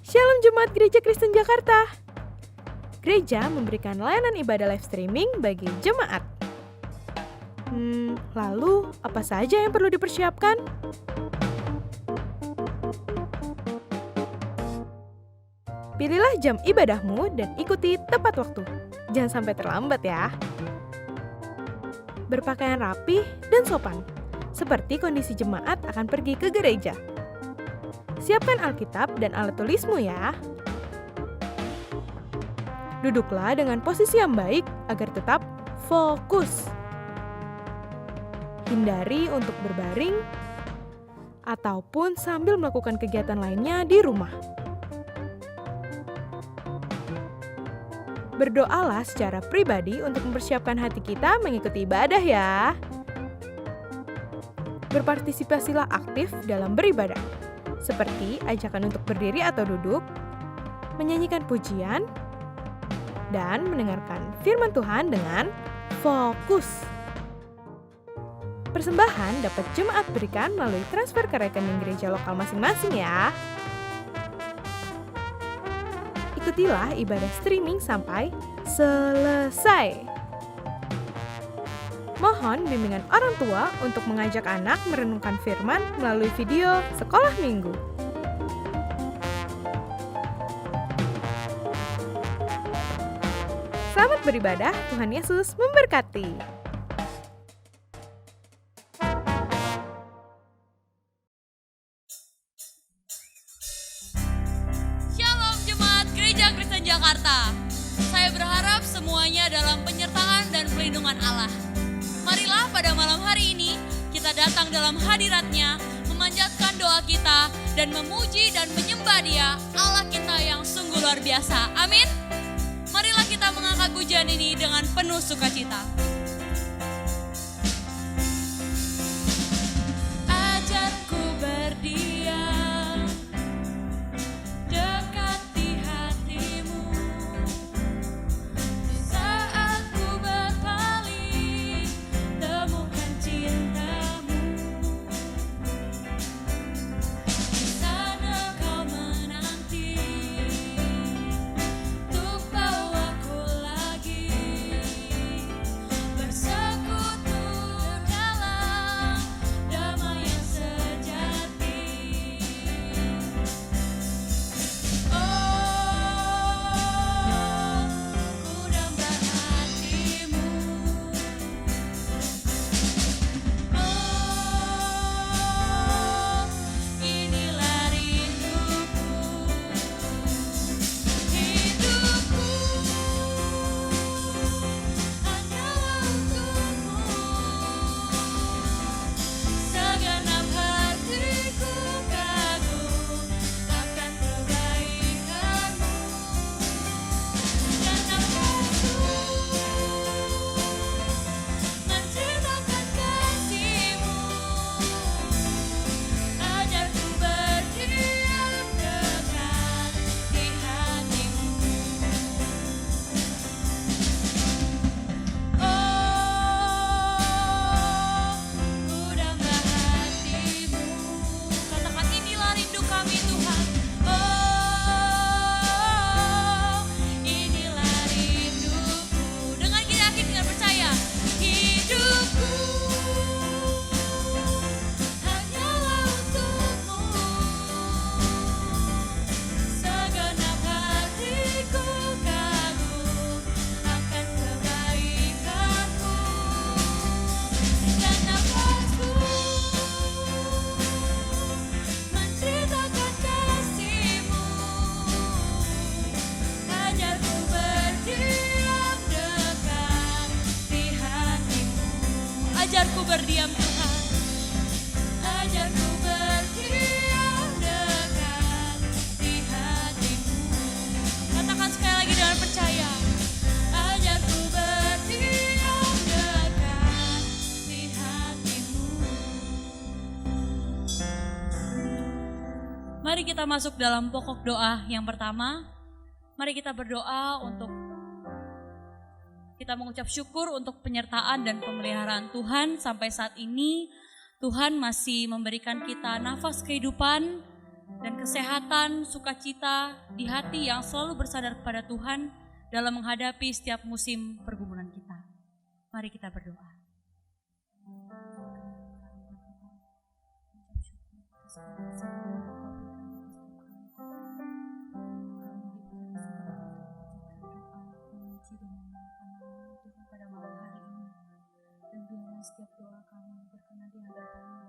Shalom Jemaat Gereja Kristen Jakarta. Gereja memberikan layanan ibadah live streaming bagi jemaat. Lalu apa saja yang perlu dipersiapkan? Pilihlah jam ibadahmu dan ikuti tepat waktu. Jangan sampai terlambat ya. Berpakaian rapi dan sopan, seperti kondisi jemaat akan pergi ke gereja. Siapkan Alkitab dan alat tulismu ya. Duduklah dengan posisi yang baik agar tetap fokus. Hindari untuk berbaring ataupun sambil melakukan kegiatan lainnya di rumah. Berdoalah secara pribadi untuk mempersiapkan hati kita mengikuti ibadah ya. Berpartisipasilah aktif dalam beribadah, seperti ajakan untuk berdiri atau duduk, menyanyikan pujian, dan mendengarkan firman Tuhan dengan fokus. Persembahan dapat jemaat berikan melalui transfer ke rekening gereja lokal masing-masing ya. Ikutilah ibadah streaming sampai selesai. Mohon bimbingan orang tua untuk mengajak anak merenungkan firman melalui video sekolah minggu. Selamat beribadah, Tuhan Yesus memberkati. Shalom Jemaat Gereja Kristen Jakarta. Saya berharap semuanya dalam penyertaan dan pelindungan Allah. Marilah pada malam hari ini kita datang dalam hadirat-Nya, memanjatkan doa kita dan memuji dan menyembah Dia, Allah kita yang sungguh luar biasa. Amin. Marilah kita mengangkat pujian ini dengan penuh sukacita. Ajarku berdiam dekat di hatimu, saat ku berpaling temukan cintamu. Di sana kau menanti untuk bawaku lagi bersekutu dalam damai yang sejati. Ku dambakan hatimu. Inilah rinduku. Hidupku hanyalah untukmu. Segenap hatiku kagum akan kebaikanmu. Dan nafasku menceritakan kasih-Mu. Ajarku berdiam dekat di hati-Mu. Ku dambah hati-Mu. Katakan inilah rindu kami Tuhan. Inilah rinduku. Dengan yakin, dengan percaya. Hidupku hanyalah untukmu. Segenap hatiku kagum akan kebaikanmu. Dan nafasku menceritakan kasih-Mu. Ajarku berdiam dekat di hati-Mu. Ajarku berdiam Tuhan. Ajarku berdiam dekat di hati-Mu. Katakan sekali lagi dengan percaya. Ajarku berdiam dekat di hati-Mu. Mari kita masuk dalam pokok doa yang pertama. Mari kita berdoa untuk kita mengucap syukur untuk penyertaan dan pemeliharaan Tuhan sampai saat ini. Tuhan masih memberikan kita nafas kehidupan dan kesehatan, sukacita di hati yang selalu bersandar kepada Tuhan dalam menghadapi setiap musim pergumulan kita. Mari kita berdoa. Pada malam hari ini, dan biarlah setiap doa kami berkenan di hadapan-Mu.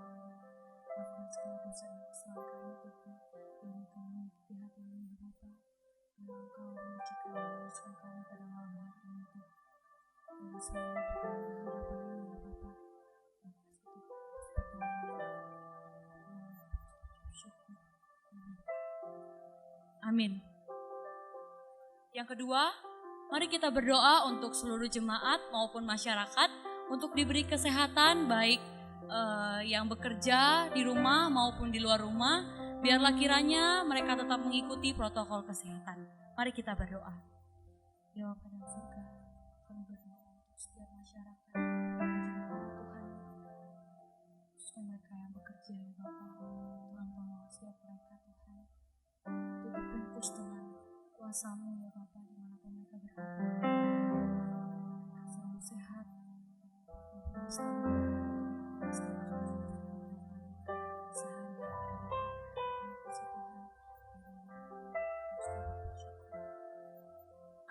Maafkan segala dosa dan kesalahan kami, Tuhan, yang kami di hati ini, Bapa. Dan Engkau menguji kami, meluruskan kami pada malam hari ini, Tuhan. Dan selalu berkenan di hadapan-Mu, ya Bapa. Amin. Yang kedua, mari kita berdoa untuk seluruh jemaat maupun masyarakat untuk diberi kesehatan baik yang bekerja di rumah maupun di luar rumah. Biarlah kiranya mereka tetap mengikuti protokol kesehatan. Mari kita berdoa. Ya Bapa dalam surga, kami berdoa untuk setiap masyarakat, Tuhan, khususnya mereka yang bekerja, ya Bapa. Tuhan tolong setiap mereka, Tuhan. Tutup bungkus dengan kuasa-Mu, ya Bapa, dimanapun mereka berada. Selalu sehat, mempunyai stamina,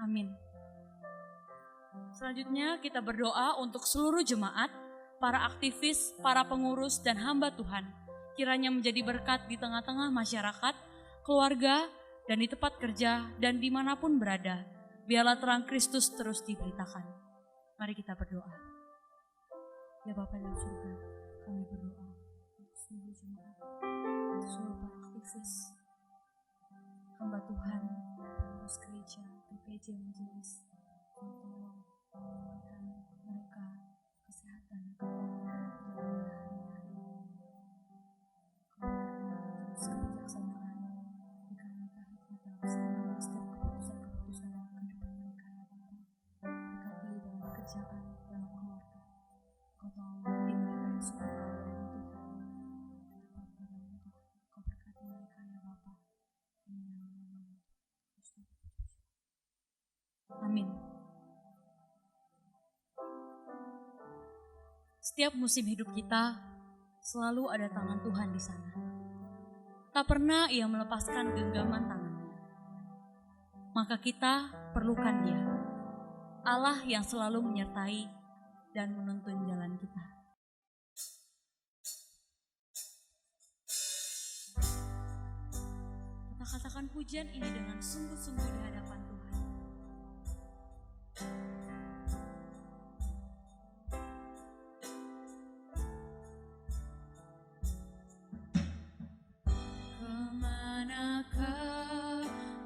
amin. Selanjutnya kita berdoa untuk seluruh jemaat, para aktivis, para pengurus, dan hamba Tuhan. Kiranya menjadi berkat di tengah-tengah masyarakat, keluarga, dan di tempat kerja, dan dimanapun berada. Biarlah terang Kristus terus diberitakan. Mari kita berdoa. Ya Bapa dalam surga, kami berdoa untuk seluruh jemaat, untuk seluruh para aktivis, hamba Tuhan, pengurus gereja, PPJ Majelis, tolong memberikan mereka kesehatan, kekuatan, terus kebijaksanaan, berikan mereka hikmat dalam mengambil setiap keputusan-keputusan dalam kehidupan mereka, ya Bapa. Berkati dalam pekerjaan, dalam keluarga. Kau tahu hati mereka yang suka dan Tuhan. Kau berkati mereka, ya Bapa. Amin. Setiap musim hidup kita selalu ada tangan Tuhan di sana. Tak pernah Ia melepaskan genggaman tangannya. Maka kita perlukan Dia, Allah yang selalu menyertai dan menuntun jalan kita. Kita katakan pujian ini dengan sungguh-sungguh di hadapan Tuhan. Kemanakah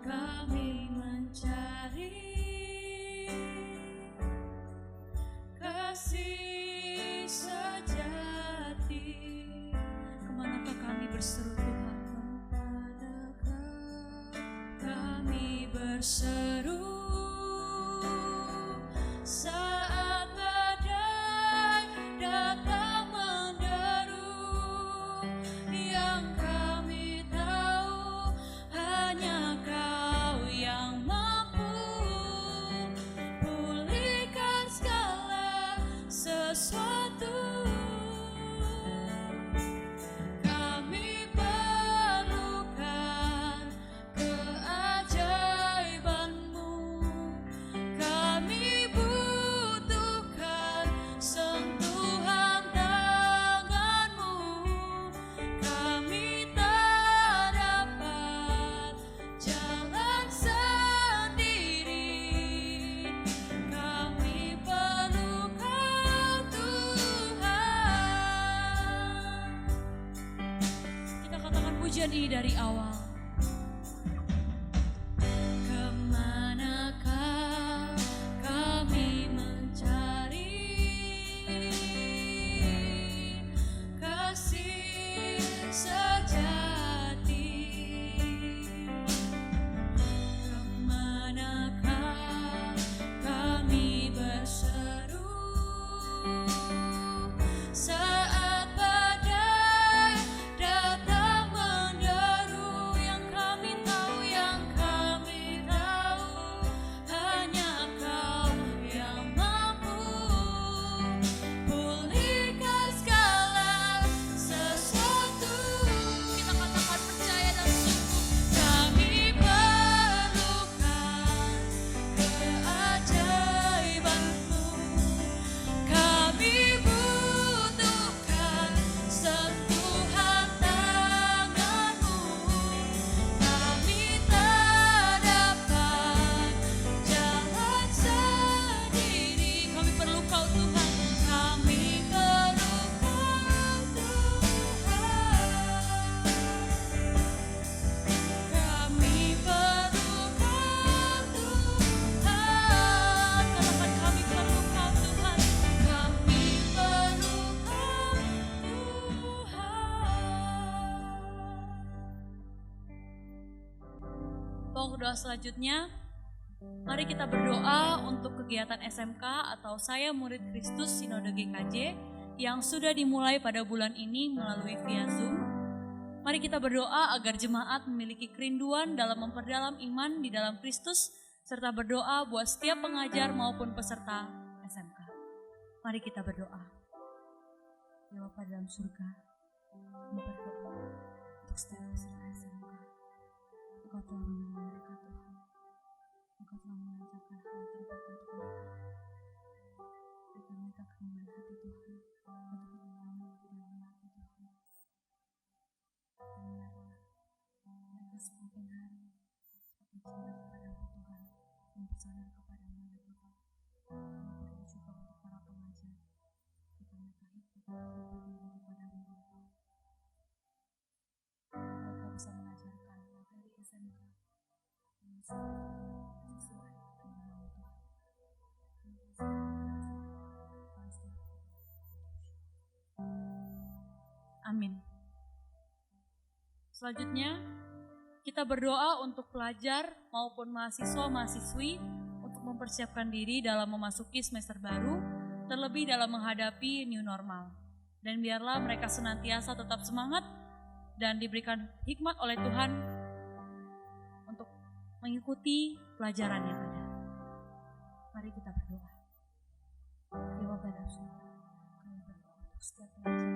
kami mencari kasih sejati? Kemanakah kami berseru Tuhan? Kemanakah kami berseru saat badai datang menderu? Yang kami tahu hanya Kau yang mampu pulihkan segala sesuatu. Kami perlukan keajaiban-Mu. Kami butuhkan sentuhan tangan-Mu. Kami tak dapat jalan sendiri. Kami perlu Kau, Tuhan. Kita katakan pujian ini dari awal. Kemanakah kami mencari kasih sejati? Kemanakah kami berseru saat badai datang menderu? doa selanjutnya, mari kita berdoa untuk kegiatan SMK atau Saya Murid Kristus Sinode GKJ yang sudah dimulai pada bulan ini melalui via Zoom. Mari kita berdoa agar jemaat memiliki kerinduan dalam memperdalam iman di dalam Kristus, serta berdoa buat setiap pengajar maupun peserta SMK. Mari kita berdoa. Ya Bapa dalam surga, kami berdoa untuk setiap peserta SMK. Engkau telah menolong mereka Tuhan. Engkau telah melancarkan hal terbaik untuk mereka. Berikan mereka kerendahan hati Tuhan, untuk mengalami lebih dalam hati Tuhan. Dan biarlah mereka semakin hari semakin cinta kepadamu Tuhan, dan bersandar kepadamu ya Tuhan. Kami berdoa juga untuk para pengajar, jika mereka hidup berdiri kepadamu ya Tuhan. Mereka bisa mengajarkan materi SMK dengan sesuai dengan Tuhan. Amin. Selanjutnya, kita berdoa untuk pelajar maupun mahasiswa-mahasiswi untuk mempersiapkan diri dalam memasuki semester baru, terlebih dalam menghadapi new normal. Dan biarlah mereka senantiasa tetap semangat dan diberikan hikmat oleh Tuhan untuk mengikuti pelajaran yang ada. Mari kita berdoa. Ya Bapa dalam surga, kami berdoa untuk setiap pelajar.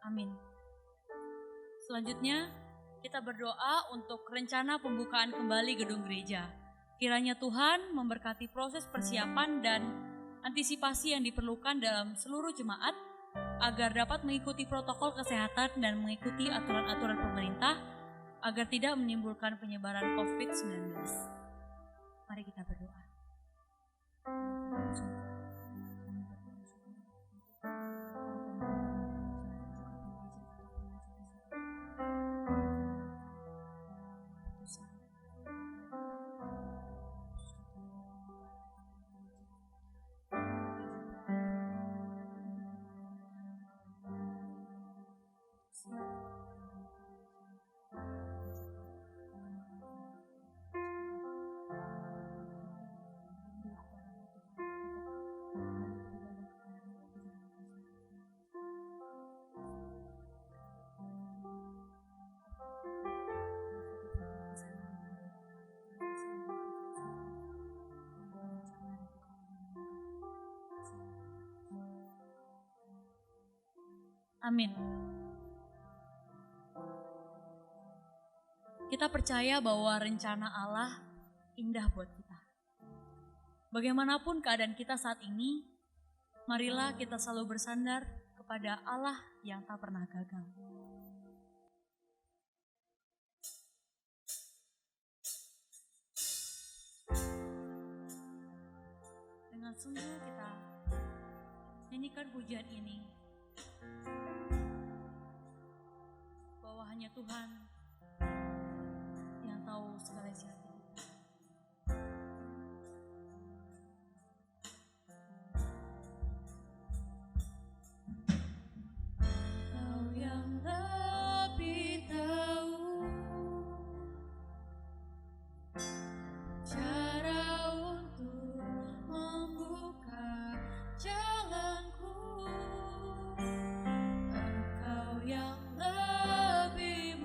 Amin. Selanjutnya, kita berdoa untuk rencana pembukaan kembali gedung gereja. Kiranya Tuhan memberkati proses persiapan dan antisipasi yang diperlukan dalam seluruh jemaat agar dapat mengikuti protokol kesehatan dan mengikuti aturan-aturan pemerintah agar tidak menimbulkan penyebaran COVID-19. Mari kita berdoa. Amin. Kita percaya bahwa rencana Allah indah buat kita. Bagaimanapun keadaan kita saat ini, marilah kita selalu bersandar kepada Allah yang tak pernah gagal. Dengan sungguh kita nyanyikan pujian ini, bahwa hanya Tuhan yang tahu segala isi hati. Kau yang lebih tahu cara untuk membuka jalanku. Engkau yang lebih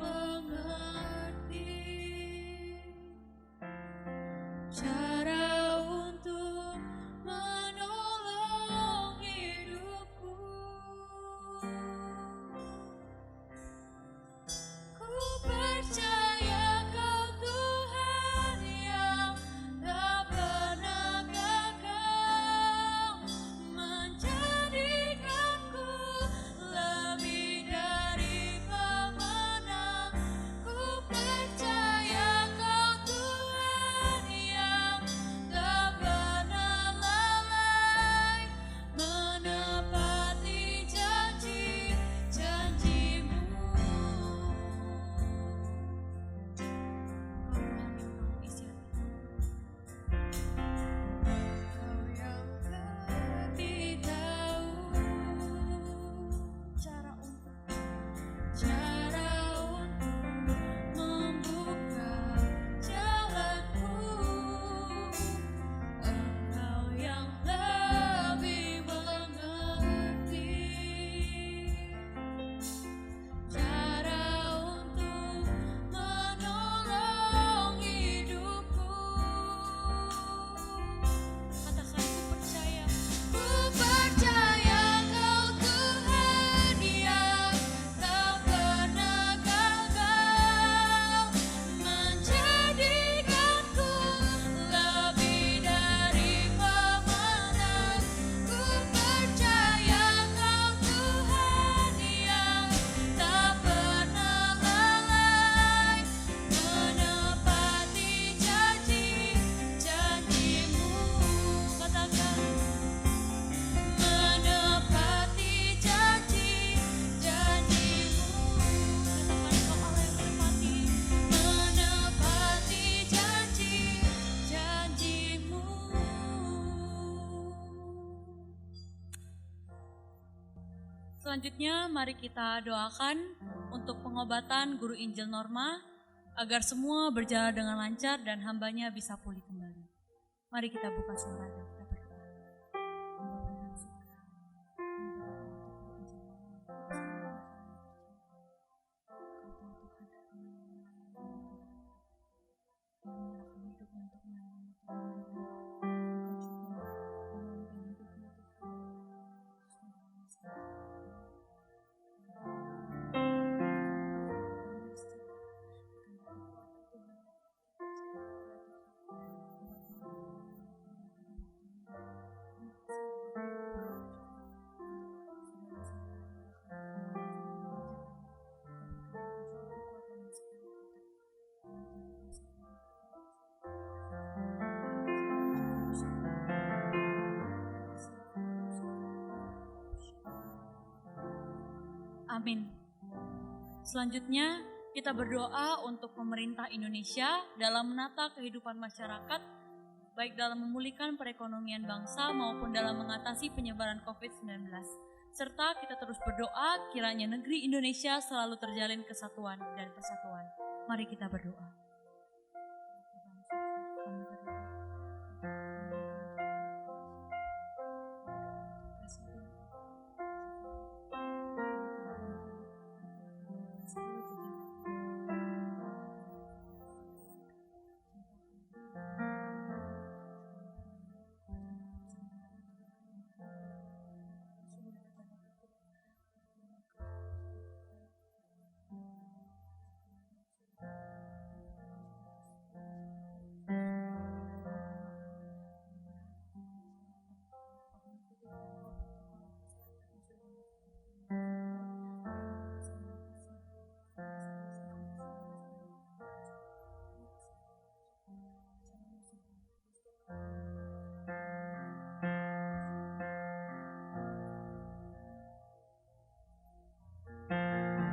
Selanjutnya mari kita doakan untuk pengobatan Guru Injil Norma agar semua berjalan dengan lancar dan hambanya bisa pulih kembali. Mari kita buka suara dan kita berdoa. Amin. Selanjutnya kita berdoa untuk pemerintah Indonesia dalam menata kehidupan masyarakat, baik dalam memulihkan perekonomian bangsa maupun dalam mengatasi penyebaran COVID-19. Serta kita terus berdoa kiranya negeri Indonesia selalu terjalin kesatuan dan persatuan. Mari kita berdoa.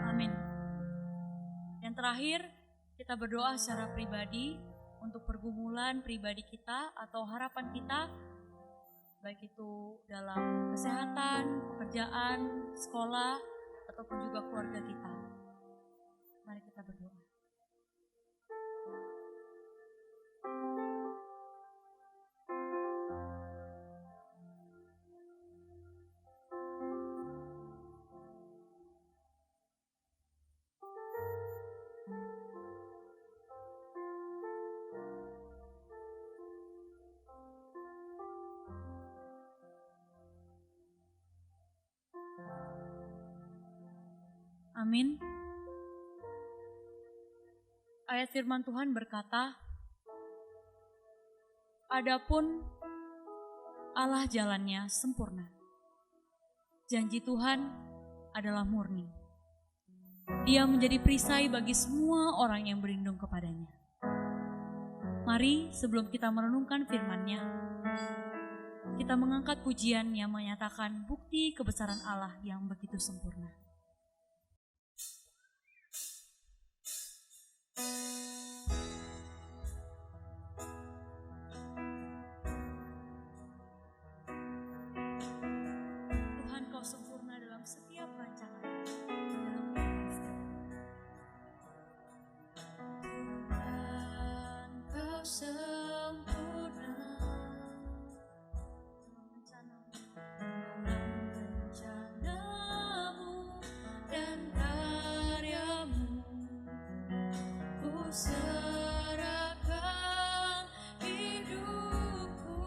Amin. Yang terakhir, kita berdoa secara pribadi untuk pergumulan pribadi kita atau harapan kita, baik itu dalam kesehatan, pekerjaan, sekolah, ataupun juga keluarga kita. Mari kita berdoa. Amin. Ayat firman Tuhan berkata, "Adapun Allah jalannya sempurna. Janji Tuhan adalah murni. Dia menjadi perisai bagi semua orang yang berlindung kepadanya." Mari sebelum kita merenungkan firman-Nya, kita mengangkat pujian yang menyatakan bukti kebesaran Allah yang begitu sempurna. Tuhan, Kau sempurna dalam setiap rancangan, dalam Tuhan, Kau sempurna dalam rencana-Mu dan karya-Mu. Ku serahkan hidupku,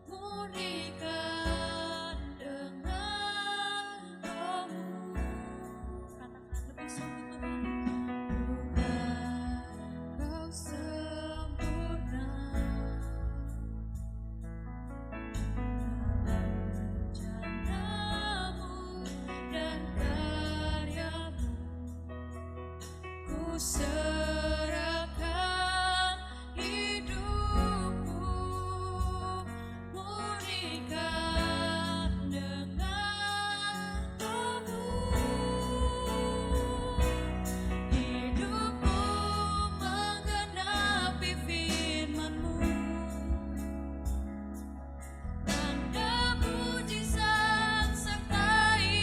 murnikan dengan Roh-Mu. Katakan lebih sungguh Tuhan, Kau sempurna dalam rencana-Mu dan karya-Mu. Ku serahkan hidupku, murnikan dengan Roh-Mu. Hidupku menggenapi firman-Mu, tanda mujizat sertai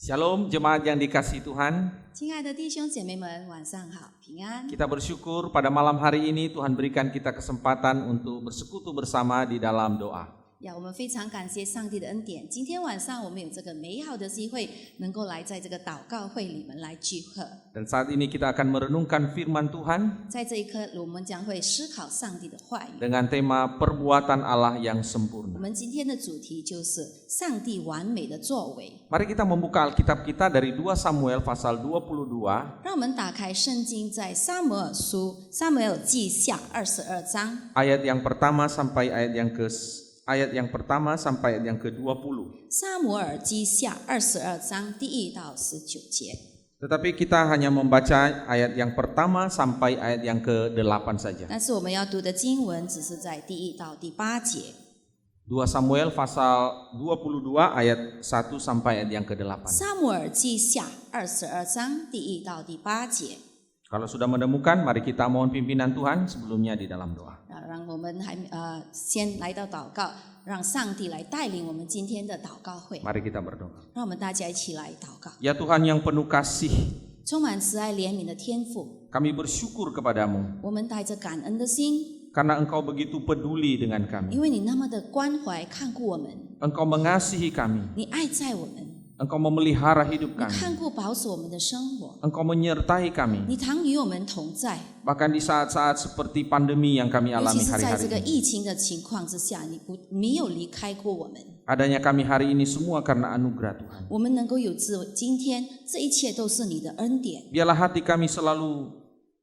Shalom jemaat yang dikasihi Tuhan. 亲爱的弟兄姐妹们，晚上好，平安。 Kita bersyukur pada malam hari ini Tuhan berikan kita kesempatan untuk bersekutu bersama di dalam doa. 我们非常感谢上帝的恩典。今天晚上我们有这个美好的机会，能够来在这个祷告会里面来聚合。 Dan saat ini kita akan merenungkan firman Tuhan 在这一刻，我们将会思考上帝的话语。 dengan tema perbuatan Allah yang 我 sempurna. 们今天的主题就是上帝完美的作为。 Mari kita membuka Alkitab kita dari 2 Samuel pasal 22让我们打开圣经，在撒母耳记下22章， ayat yang pertama sampai ayat yang pertama sampai ayat yang ke-20. 撒母耳记下22章第1到19节。 Tetapi kita hanya membaca ayat yang pertama sampai ayat yang ke-8 saja. 但是我们要读的经文只是在第1到第8节。 2 Samuel pasal 22 ayat 1 sampai ayat yang ke-8. 撒母耳记下22章第1到第8节。 Kalau sudah menemukan, mari kita mohon pimpinan Tuhan sebelumnya di dalam doa. 让我们先来到祷告，让上帝来带领我们今天的祷告会。 Mari kita berdoa. 让我们大家一起来祷告。 Ya Tuhan yang penuh kasih, 充满慈爱怜悯的天父， kami bersyukur kepadamu 我们带着感恩的心， karena Engkau begitu peduli dengan 因 kami. 为你那么的关怀看顾我们， Engkau mengasihi kami, 你爱在我们， Engkau memelihara hidup 你 kami, 看顾保守我们的生活， Engkau menyertai kami, 你常与我们同在。 bahkan di saat-saat seperti pandemi yang kami 尤 alami 其是在 hari-hari 这个 ini. 疫情的情况之下，你没有离开过我们。 Adanya kami hari ini semua karena anugerah Tuhan. 我们能够有今天，这一切都是你的恩典。 Biarlah hati kami selalu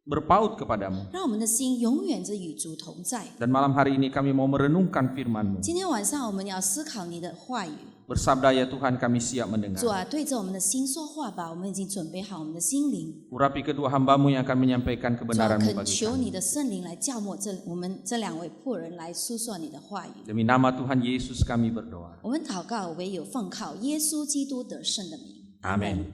berpaut kepadamu. 让我们的心永远着与主同在。 Dan malam hari ini kami mau merenungkan firman-Mu. 今天晚上我们要思考你的话语， Bersabda ya Tuhan, kami siap mendengar. 主啊，对着我们的心说话吧，我们已经准备好我们的心灵。 Urapi kedua hamba-Mu yang akan menyampaikan 主啊， kebenaran-Mu 恳 bagi 求 kami. 你的圣灵来教我我们这两位仆人来诉说你的话语。 Demi nama Tuhan Yesus kami berdoa. 我们祷告唯有奉靠耶稣基督得胜的名。 Amin.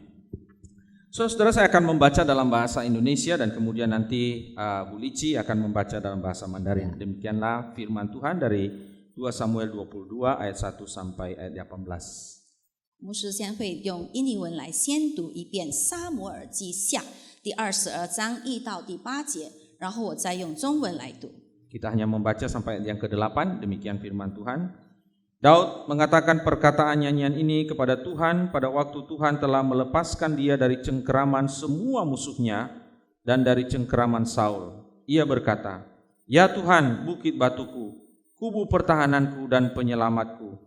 Saudara, saya akan membaca dalam bahasa Indonesia dan kemudian nanti Bu Lici akan membaca dalam bahasa Mandarin. Demikianlah firman Tuhan dari 2 Samuel 22 ayat 1 sampai ayat 18. 牧师先会用印尼文来先读一遍《撒母耳记下》第22章1到第8节，然后我再用中文来读。 Kita hanya membaca sampai ayat yang ke-8, demikian firman Tuhan. Daud mengatakan perkataan nyanyian ini kepada Tuhan pada waktu Tuhan telah melepaskan dia dari cengkeraman semua musuhnya dan dari cengkeraman Saul. Ia berkata, "Ya Tuhan, bukit batuku, kubu pertahananku dan penyelamatku.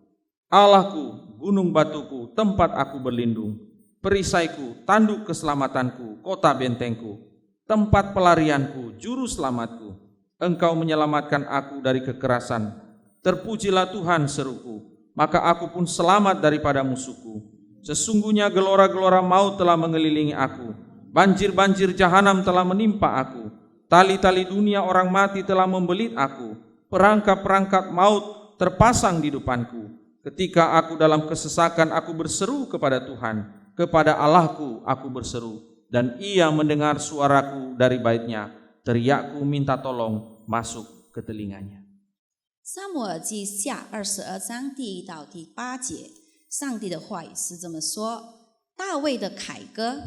Allahku, gunung batuku, tempat aku berlindung. Perisaiku, tanduk keselamatanku, kota bentengku, tempat pelarianku, juru selamatku. Engkau menyelamatkan aku dari kekerasan. Terpujilah Tuhan, seruku, maka aku pun selamat daripada musuhku. Sesungguhnya gelora-gelora maut telah mengelilingi aku. Banjir-banjir jahanam telah menimpa aku. Tali-tali dunia orang mati telah membelit aku. Perangkap-perangkap maut terpasang di depanku. Ketika aku dalam kesesakan, aku berseru kepada Tuhan. Kepada Allahku aku berseru. Dan Ia mendengar suaraku dari baitnya. Teriakku minta tolong masuk ke telinganya. 撒母耳记下22章第1到第8节，上帝的话语是这么说：大卫的凯歌，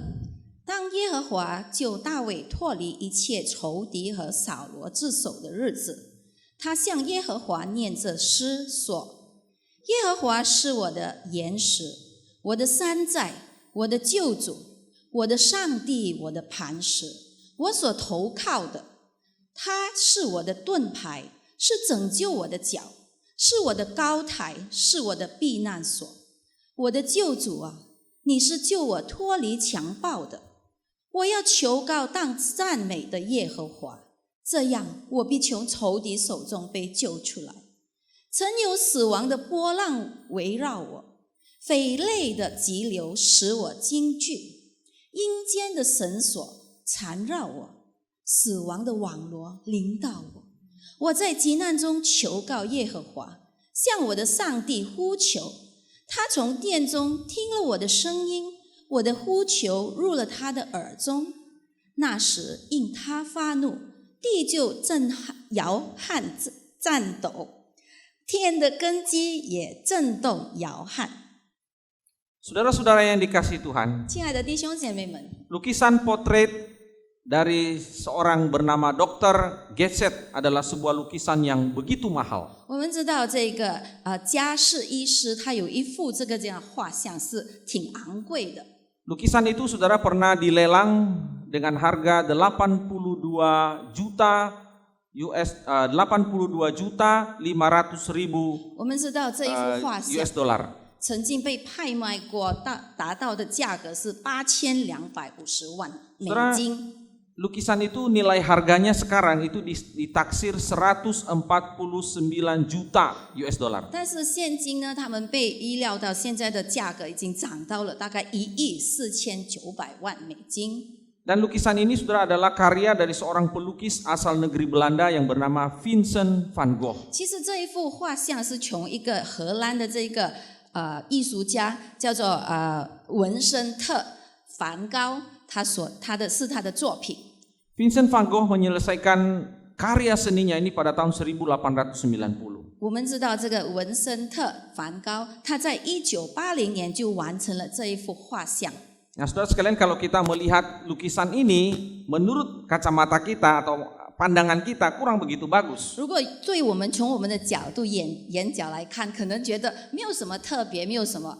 当耶和华救大卫脱离一切仇敌和扫罗之手的日子，他向耶和华念这诗说：耶和华是我的岩石，我的山寨，我的救主，我的上帝，我的磐石，我所投靠的，他是我的盾牌，是拯救我的脚，是我的高台，是我的避难所。我的救主啊，你是救我脱离强暴的。我要求告当赞美的耶和华，这样我必从仇敌手中被救出来。曾有死亡的波浪围绕我，匪类的急流使我惊惧，阴间的绳索缠绕我，死亡的网罗临到我。我在急难中求告耶和华，向我的上帝呼求。他从殿中听了我的声音，我的呼求入了他的耳中。那时因他发怒，地就摇撼颤抖，天的根基也震动摇撼。Saudara-saudara yang dikasihi Tuhan, 亲爱的弟兄姐妹们， lukisan potret dari seorang bernama Dr. Getset adalah sebuah lukisan yang begitu mahal. 我们知道这个家世医师他有一幅这样画像是挺昂贵的。 Lukisan itu saudara pernah dilelang dengan harga 82 juta 500.000 我们知道这一幅画像 US dollar. 曾经被拍卖过，达到的价格是8250万美金。 Lukisan itu nilai harganya sekarang itu ditaksir 149 juta US dollar. 但是现今呢，他们被预料到现在的价格已经涨到了大概1.49亿美金。 Dan lukisan ini saudara adalah karya dari seorang pelukis asal negeri Belanda yang bernama Vincent van Gogh. 其实这一幅画像是从一个荷兰的这个艺术家叫做文森特·梵高，他的作品。 Vincent van Gogh menyelesaikan karya seninya ini pada tahun 1890. 我们知道这个文森特·梵高，他在1980年就完成了这一幅画像。 Nah, saudara sekalian, kalau kita melihat lukisan ini, menurut kacamata kita atau pandangan kita kurang begitu bagus. 如果对我们从我们的角度眼角来看，可能觉得没有什么特别，没有什么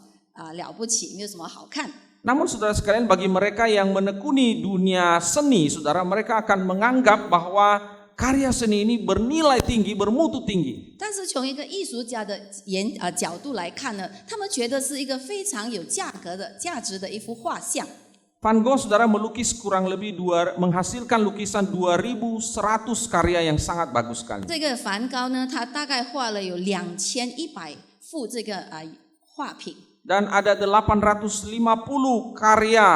了不起，没有什么好看。 Namun saudara sekalian, bagi mereka yang menekuni dunia seni, saudara, mereka akan menganggap bahwa karya seni ini bernilai tinggi, bermutu tinggi. 但是从一个艺术家的角度来看呢，他们觉得是一个非常有价值的一幅画像。 Van Gogh saudara melukis kurang lebih menghasilkan lukisan 2100 karya yang sangat bagus sekali. 这个梵高呢，他大概画了有2100幅这个画品。 Dan ada 850 karya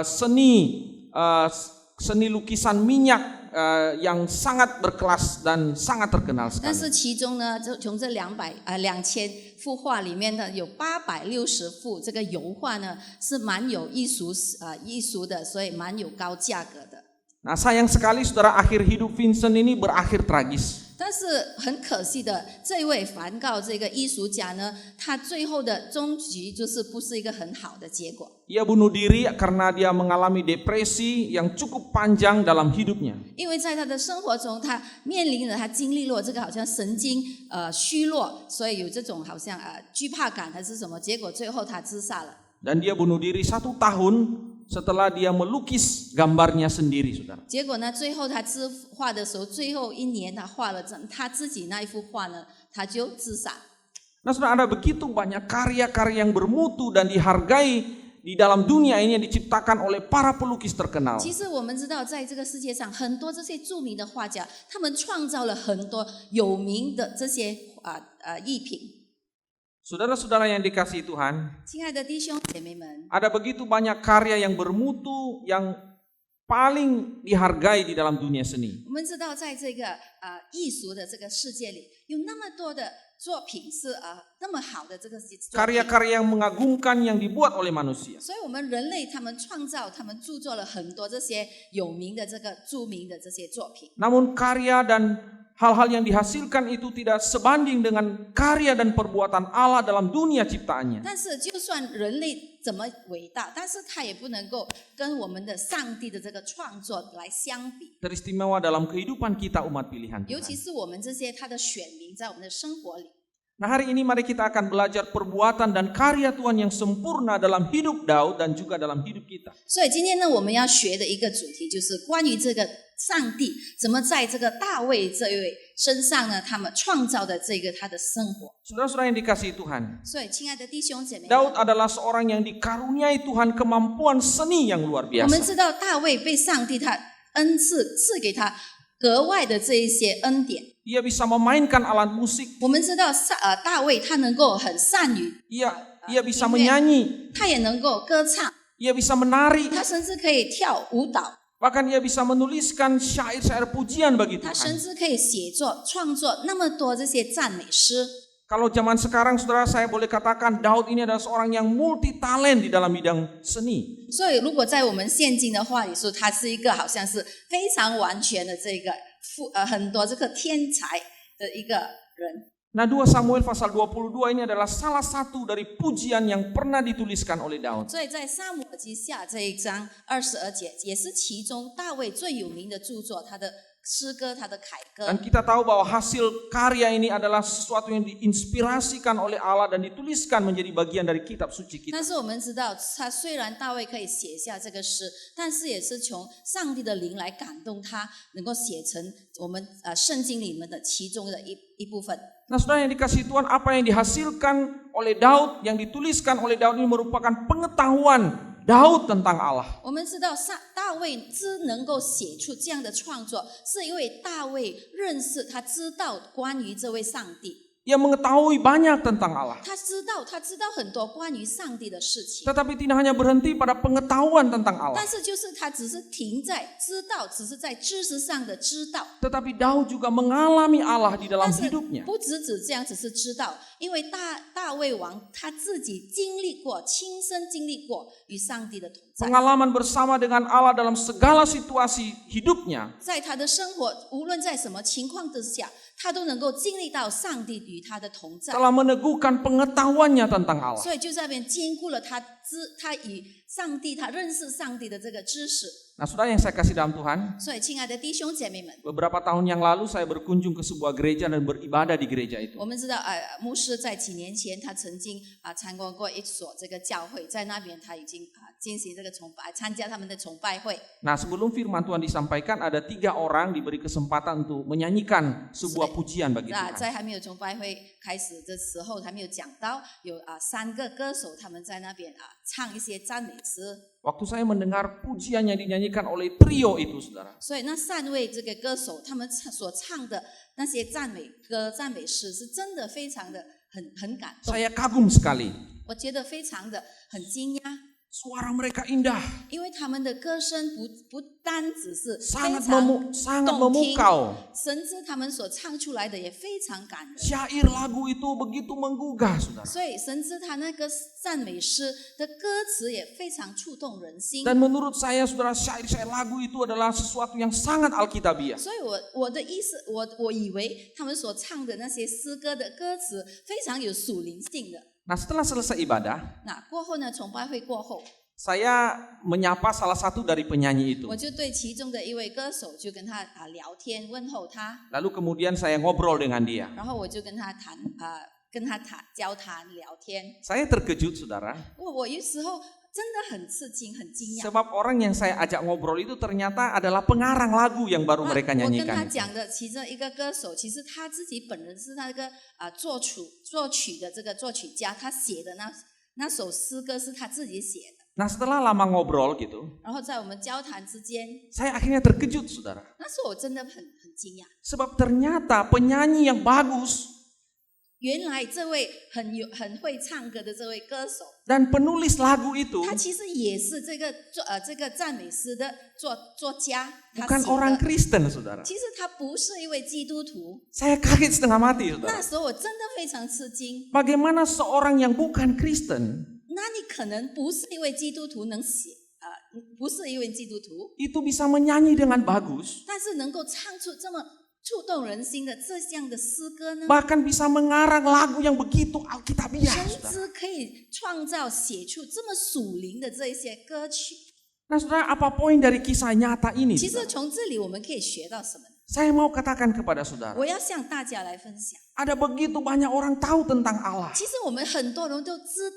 seni lukisan minyak yang sangat berkelas dan sangat terkenal 但 sekali. 是其中呢，从这2000幅画里面呢，有860幅这个油画呢是蛮有艺术的，所以蛮有高价格的。 Nah, sayang sekali saudara, akhir hidup Vincent ini berakhir tragis. 但是很可惜的，这位梵高这个艺术家呢，他最后的终局就是不是一个很好的结果。 Ia bunuh diri karena dia mengalami depresi yang cukup panjang dalam hidupnya. 因为在他的生活中，他经历了这个好像神经虚弱，所以有这种好像惧怕感还是什么，结果最后他自杀了。 Dan dia bunuh diri 1 tahun setelah dia melukis gambarnya sendiri, saudara. 结果呢，最后他自画的时候，最后1年他画了他自己那一幅画呢，他就自杀。 Nah, saudara, ada begitu banyak karya-karya yang bermutu dan dihargai di dalam dunia ini yang diciptakan oleh para pelukis terkenal. 其实我们知道，在这个世界上，很多这些著名的画家，他们创造了很多有名的这些艺品。 Saudara-saudara yang dikasihi Tuhan, 亲爱的弟兄姐妹们， ada begitu banyak karya yang bermutu yang paling dihargai di dalam dunia seni. 我们知道，在这个艺术的这个世界里，有那么多的作品是那么好的这个作品。 Karya-karya yang mengagumkan yang dibuat oleh manusia. 所以，我们人类他们著作了很多这些有名的著名的这些作品。 Namun karya dan hal-hal yang dihasilkan itu tidak sebanding dengan karya dan perbuatan Allah dalam dunia ciptaannya. 但是，就算人类怎么伟大，但是他也不能够跟我们的上帝的这个创作来相比。 Teristimewa dalam kehidupan kita umat pilihan 尤其 Tuhan. 是我们这些他的选民，在我们的生活里。 Nah, hari ini mari kita akan belajar perbuatan dan karya Tuhan yang sempurna dalam hidup Daud dan juga dalam hidup kita. 所以今天呢，我们要学的一个主题就是关于这个上帝怎么在这个大卫这一位身上呢，他们创造的这个他的生活。 Saudara-saudara yang dikasihi Tuhan, 所以，亲爱的弟兄姐妹们， Daud adalah seorang yang dikaruniai Tuhan kemampuan seni yang luar 我们 biasa. 知道大卫被上帝他赐给他格外的这一些恩典。 Ia bisa memainkan alat musik, 我们知道大卫他能够很善于， ia bisa menyanyi, 他也能够歌唱， ia bisa menari, 他甚至可以跳舞蹈， bahkan ia bisa menuliskan syair-syair pujian bagi 他甚 Tuhan. 至可以创作那么多这些赞美诗。 Kalau zaman sekarang, saudara, saya boleh katakan Daud ini adalah seorang yang multi talent di dalam bidang seni. 所以，如果在我们现今的话语说，他是一个好像是非常完全的这个很多这个天才的一个人。Nah, 2 Samuel pasal 22 ini adalah salah satu dari pujian yang pernah dituliskan oleh Daud. 所以在撒母耳记下这一章22节，也是其中大卫最有名的著作，他的诗歌，他的凯歌。 Dan kita tahu bahwa hasil karya ini adalah sesuatu yang diinspirasikan oleh Allah dan dituliskan menjadi bagian dari kitab suci kita. 但是我们知道，他虽然大卫可以写下这个诗，但是也是从上帝的灵来感动他，能够写成我们圣经里面的其中的一部分。 Nah, saudara yang dikasihi Tuhan, apa yang dihasilkan oleh Daud, yang dituliskan oleh Daud ini merupakan pengetahuan Daud tentang Allah. 我们知道，大卫之能够写出这样的创作，是因为大卫认识，他知道关于这位上帝。 Ia mengetahui banyak tentang Allah. 他知道很多关于上帝的事情， Tetapi tidak hanya berhenti pada pengetahuan tentang Allah. 但是就是他只是停在知道，只是在知识上的知道。 Tetapi Daud juga mengalami Allah di dalam 但是 hidupnya. 不只这样，只是知道，因为大卫王他自己经历过，亲身经历过与上帝的同在， Pengalaman bersama dengan Allah dalam segala situasi hidupnya. 在他的生活，无论在什么情况之下，他都能够经历到上帝与他的同在。 Telah meneguhkan pengetahuannya tentang Allah. 所以就在那边兼顾了他与上帝，他认识上帝的这个知识。 Nah, saudara yang saya kasih dalam Tuhan, 所以，亲爱的弟兄姐妹们， beberapa tahun yang lalu saya berkunjung ke sebuah gereja dan beribadah di gereja itu. 我们知道，牧师在几年前他曾经参观过一所这个教会，在那边他已经进行这个崇拜，参加他们的崇拜会。 Nah, sebelum firman Tuhan disampaikan, ada 3 orang diberi kesempatan untuk menyanyikan sebuah pujian bagi 那 Tuhan. 在还没有崇拜会开始的时候，还没有讲到有3个歌手他们在那边唱一些赞美诗。 Waktu saya mendengar pujian yang dinyanyikan oleh trio itu, saudara, 所以那3位这个歌手他们所唱的那些赞美歌、赞美诗，是真的非常的很感动， saya kagum sekali. 我觉得非常的很惊讶。 Suara mereka indah, 因为他们的歌声不单只是非 sangat 常 memukau. 甚至他们所唱出来的也非常感人。 Syair lagu itu begitu menggugah, saudara. 所以，甚至他那个赞美诗的歌词也非常触动人心。 Dan menurut saya, saudara, syair-syair lagu itu adalah sesuatu yang sangat alkitabiah. 所以我的意思，我以为他们所唱的那些诗歌的歌词非常有属灵性的。 Nah, setelah selesai ibadah, 那过后呢，崇拜会过后， saya menyapa salah satu dari penyanyi itu. 我就对其中的一位歌手就跟他聊天问候他， Lalu kemudian saya ngobrol dengan dia. 然后我就跟他交谈聊天。 Saya terkejut, saudara, 我有时候真的很吃惊，很惊讶。 sebab orang yang saya ajak ngobrol itu ternyata adalah pengarang lagu yang baru mereka 我跟他 nyanyikan. 讲的其中一个歌手，其实他自己本人是那个作曲的这个作曲家，他写的那首诗歌是他自己写的。 Nah, setelah lama ngobrol gitu, 然后在我们交谈之间， saya akhirnya terkejut, saudara. 那时候我真的很惊讶， Sebab ternyata penyanyi yang bagus 原来这位很会唱歌的这位歌手， dan penulis lagu itu 他其实也是这个赞美诗的作家，他 bukan 写 orang 的。 Kristen, saudara. 其实他不是一位基督徒， Saya kaget setengah mati, 那 saudara. 时候我真的非常吃惊。 Bagaimana seorang yang bukan Kristen 那你可能不是一位基督徒能写不是一位基督徒， itu bisa menyanyi dengan bagus, 但是能够唱出这么触动人心的这样的诗歌呢？ bahkan bisa mengarang lagu yang begitu alkitabiah, 甚 saudara. 至可以创造写出这么属灵的这一些歌曲。 Nah, saudara, apa poin dari kisah nyata ini? 其实 saudara? 从这里我们可以学到什么呢？ Saya mau katakan kepada saudara, 我要向大家来分享。 ada begitu banyak orang tahu tentang Allah, 其实我们很多人都知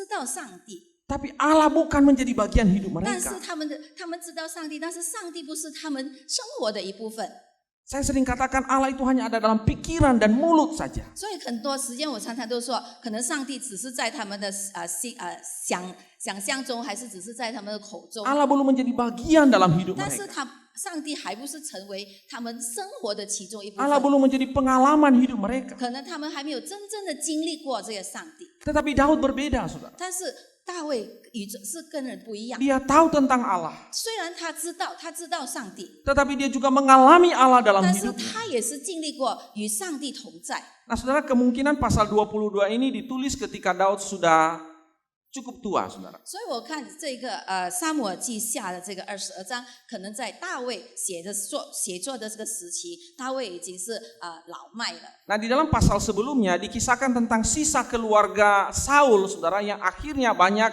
道上帝， tapi Allah bukan menjadi bagian hidup 但是 mereka. 他们知道上帝，但是上帝不是他们生活的一部分。 Saya sering katakan Allah itu hanya ada dalam pikiran dan mulut saja. 所以很多时间我常常都说，可能上帝只是在他们的想象中，还是只是在他们的口中。 Allah belum menjadi bagian dalam hidup 但是 mereka. 上帝还不是成为他们生活的其中一部 Allah 分， belum menjadi pengalaman hidup mereka. 可能他们还没有真正的经历过这个上帝。 Tetapi Daud berbeda, saudara. 但是大卫是跟人不一样， Dia tahu tentang Allah, 虽然他知道上帝， tetapi dia juga mengalami Allah dalam 但是 hidupnya. 他也是经历过与上帝同在。 Nah, saudara, kemungkinan pasal 22 ini ditulis ketika Daud sudah cukup tua, saudara. 所以我看这个撒母耳记下的这个22章，可能在大卫写作的这个时期，大卫已经是老迈了。 Nah, di dalam pasal sebelumnya dikisahkan tentang sisa keluarga Saul, saudara, yang akhirnya banyak